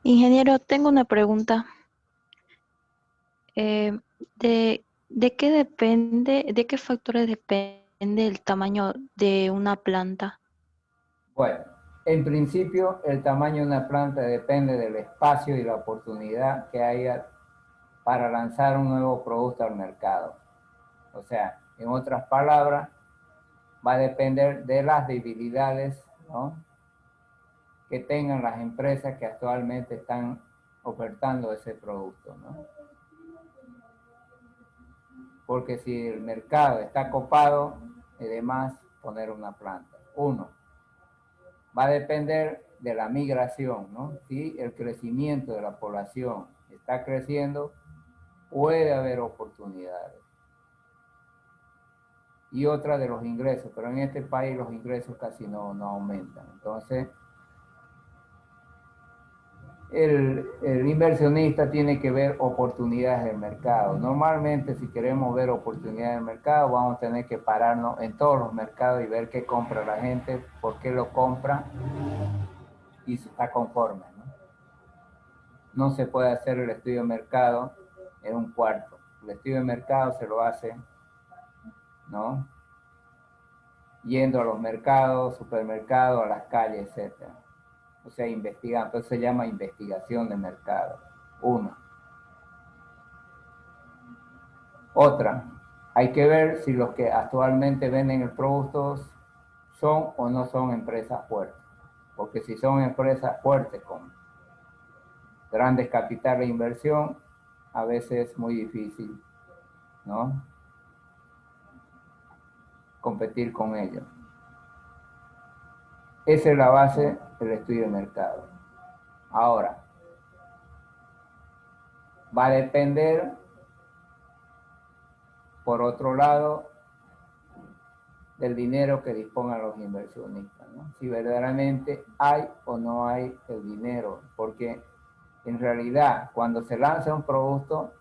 Ingeniero, tengo una pregunta. Eh, ¿de qué depende, de qué factores depende el tamaño de una planta? Bueno, en principio el tamaño de una planta depende del espacio y la oportunidad que haya para lanzar un nuevo producto al mercado. O sea, en otras palabras, va a depender de las debilidades, ¿no?, que tengan las empresas que actualmente están ofertando ese producto, ¿no? Porque si el mercado está copado, es de más poner una planta. Uno, va a depender de la migración, ¿no? Si el crecimiento de la población está creciendo, puede haber oportunidades. Y otra de los ingresos, pero en este país los ingresos casi no aumentan. Entonces, el inversionista tiene que ver oportunidades del mercado. Normalmente, si queremos ver oportunidades del mercado, vamos a tener que pararnos en todos los mercados y ver qué compra la gente, por qué lo compra y si está conforme, ¿no? No se puede hacer el estudio de mercado en un cuarto. El estudio de mercado se lo hace, ¿no?, yendo a los mercados, supermercados, a las calles, etc. O sea, investigando. Entonces se llama investigación de mercado. Uno. Otra, hay que ver si los que actualmente venden el producto son o no son empresas fuertes. Porque si son empresas fuertes con grandes capitales de inversión, a veces es muy difícil, ¿no?, competir con ellos. Esa es la base del estudio de mercado. Ahora, Va a depender, por otro lado, del dinero que dispongan los inversionistas, ¿no? Si verdaderamente hay o no hay el dinero, porque en realidad cuando se lanza un producto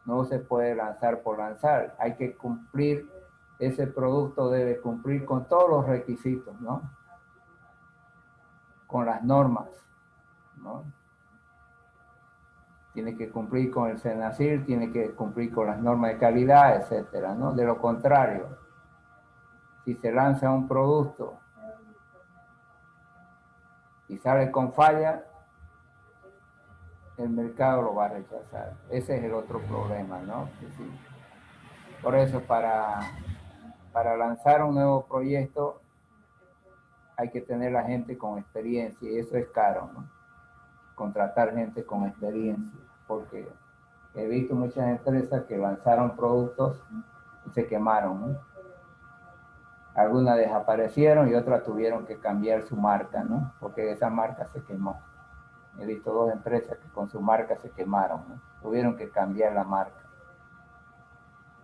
no se puede lanzar por lanzar, hay que cumplir, ese producto debe cumplir con todos los requisitos, ¿no? Con las normas, ¿no? Tiene que cumplir con el SENACIR, tiene que cumplir con las normas de calidad, etcétera, ¿no? De lo contrario, si se lanza un producto y sale con falla, el mercado lo va a rechazar. Ese es el otro problema, ¿no? Sí. Por eso, para lanzar un nuevo proyecto, hay que tener la gente con experiencia, y eso es caro, ¿no? Contratar gente con experiencia, porque he visto muchas empresas que lanzaron productos y se quemaron, ¿no? Algunas desaparecieron y otras tuvieron que cambiar su marca, ¿no? Porque esa marca se quemó. He visto 2 empresas que con su marca se quemaron, ¿no? Tuvieron que cambiar la marca.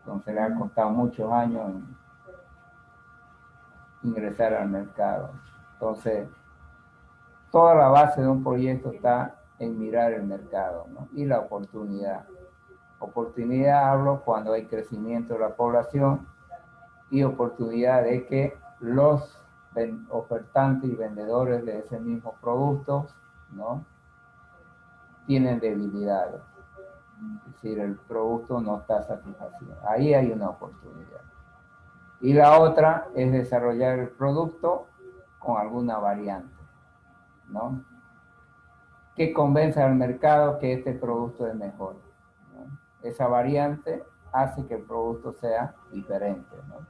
Entonces le ha costado muchos años ingresar al mercado. Entonces, toda la base de un proyecto está en mirar el mercado, ¿no? Y la oportunidad. Oportunidad hablo cuando hay crecimiento de la población y oportunidad de que los ofertantes y vendedores de ese mismo producto, ¿no? Tienen debilidades. Es decir, el producto no está satisfaciendo. Ahí hay una oportunidad. Y la otra es desarrollar el producto con alguna variante, ¿no? Que convenza al mercado que este producto es mejor, ¿no? Esa variante hace que el producto sea diferente, ¿no?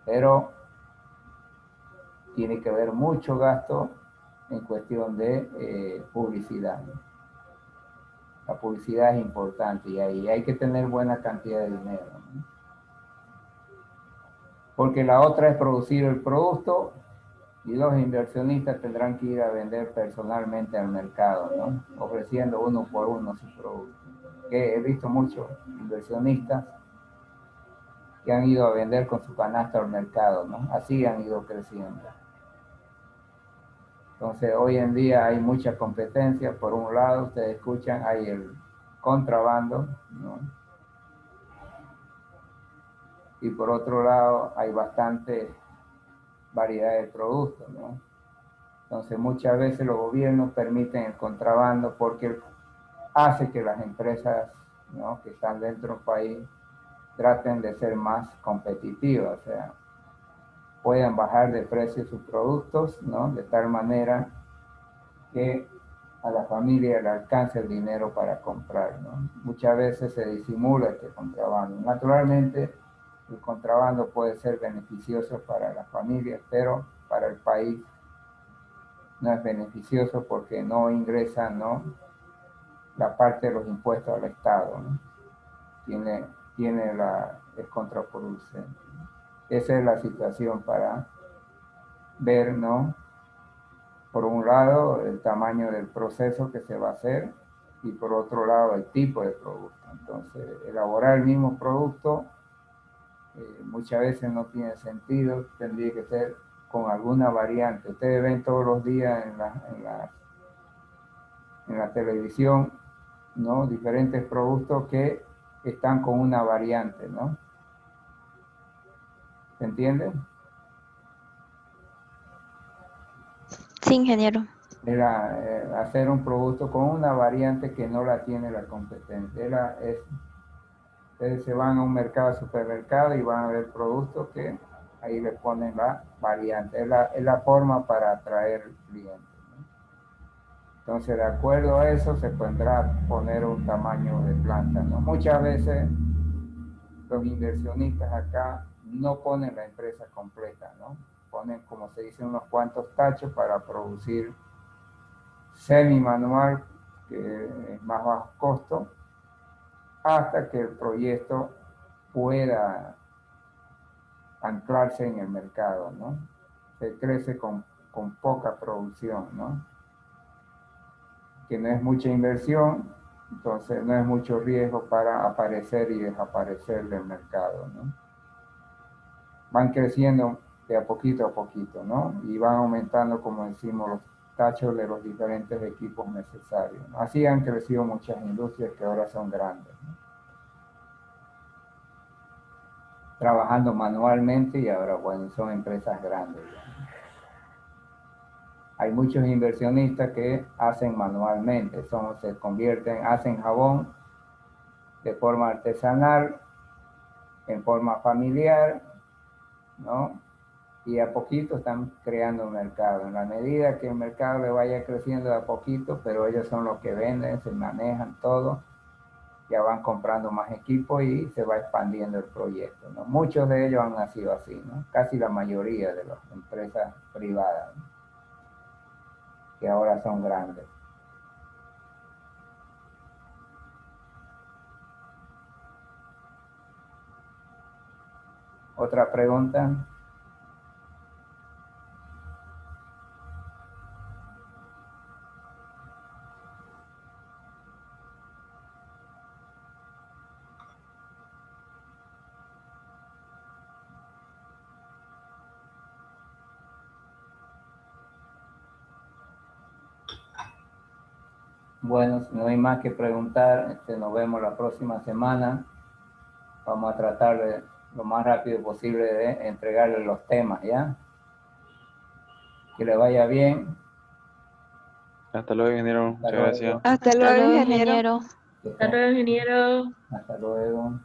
Pero tiene que haber mucho gasto en cuestión de publicidad, ¿no? La publicidad es importante y ahí hay que tener buena cantidad de dinero, ¿no? Porque la otra es producir el producto y los inversionistas tendrán que ir a vender personalmente al mercado, ¿no? Ofreciendo uno por uno su producto. Que he visto muchos inversionistas que han ido a vender con su canasta al mercado, ¿no? Así han ido creciendo. Entonces, hoy en día hay mucha competencia. Por un lado, ustedes escuchan, hay el contrabando, ¿no? Y por otro lado, hay bastante variedad de productos, ¿no? Entonces, muchas veces los gobiernos permiten el contrabando porque hace que las empresas, ¿no?, que están dentro del país traten de ser más competitivas, o sea, puedan bajar de precio sus productos, ¿no?, de tal manera que a la familia le alcance el dinero para comprar, ¿no? Muchas veces se disimula este contrabando. Naturalmente, el contrabando puede ser beneficioso para las familias, pero para el país no es beneficioso porque no ingresa, ¿no?, la parte de los impuestos al Estado, ¿no? Es contraproducente. Esa es la situación para ver, ¿no?, por un lado, el tamaño del proceso que se va a hacer y por otro lado, el tipo de producto. Entonces, elaborar el mismo producto muchas veces no tiene sentido, tendría que ser con alguna variante. Ustedes ven todos los días en la televisión, ¿no?, diferentes productos que están con una variante, ¿no? ¿Se entiende? Sí, ingeniero. Era hacer un producto con una variante que no la tiene la competencia. Ustedes se van a un mercado, supermercado y van a ver productos que ahí le ponen la variante. Es la forma para atraer clientes, ¿no? Entonces, de acuerdo a eso, se podrá poner un tamaño de planta, ¿no? Muchas veces los inversionistas acá no ponen la empresa completa, ¿no? Ponen, como se dice, unos cuantos tachos para producir semi-manual, que es más bajo costo, hasta que el proyecto pueda anclarse en el mercado, ¿no? Se crece con poca producción, ¿no? Que no es mucha inversión Entonces no es mucho riesgo para aparecer y desaparecer del mercado, ¿no? Van creciendo de a poquito, ¿no? Y van aumentando, como decimos, los tachos de los diferentes equipos necesarios, ¿no? Así han crecido muchas industrias que ahora son grandes, ¿no? Trabajando manualmente y ahora, bueno, son empresas grandes, ¿no? Hay muchos inversionistas que hacen manualmente, se convierten, hacen jabón de forma artesanal, en forma familiar, ¿no? Y a poquito están creando un mercado. En la medida que el mercado le vaya creciendo de a poquito, pero ellos son los que venden, se manejan todo, ya van comprando más equipos y se va expandiendo el proyecto, ¿no? Muchos de ellos han nacido así, ¿no? Casi la mayoría de las empresas privadas, ¿no? Que ahora son grandes. ¿Otra pregunta? Bueno, si no hay más que preguntar, nos vemos la próxima semana. Vamos a tratar de lo más rápido posible de entregarle los temas, ¿ya? Que le vaya bien. Hasta luego, ingeniero. Hasta Muchas luego. gracias. Hasta Hasta luego, luego, ingeniero. ingeniero. Hasta luego, ingeniero. Hasta luego.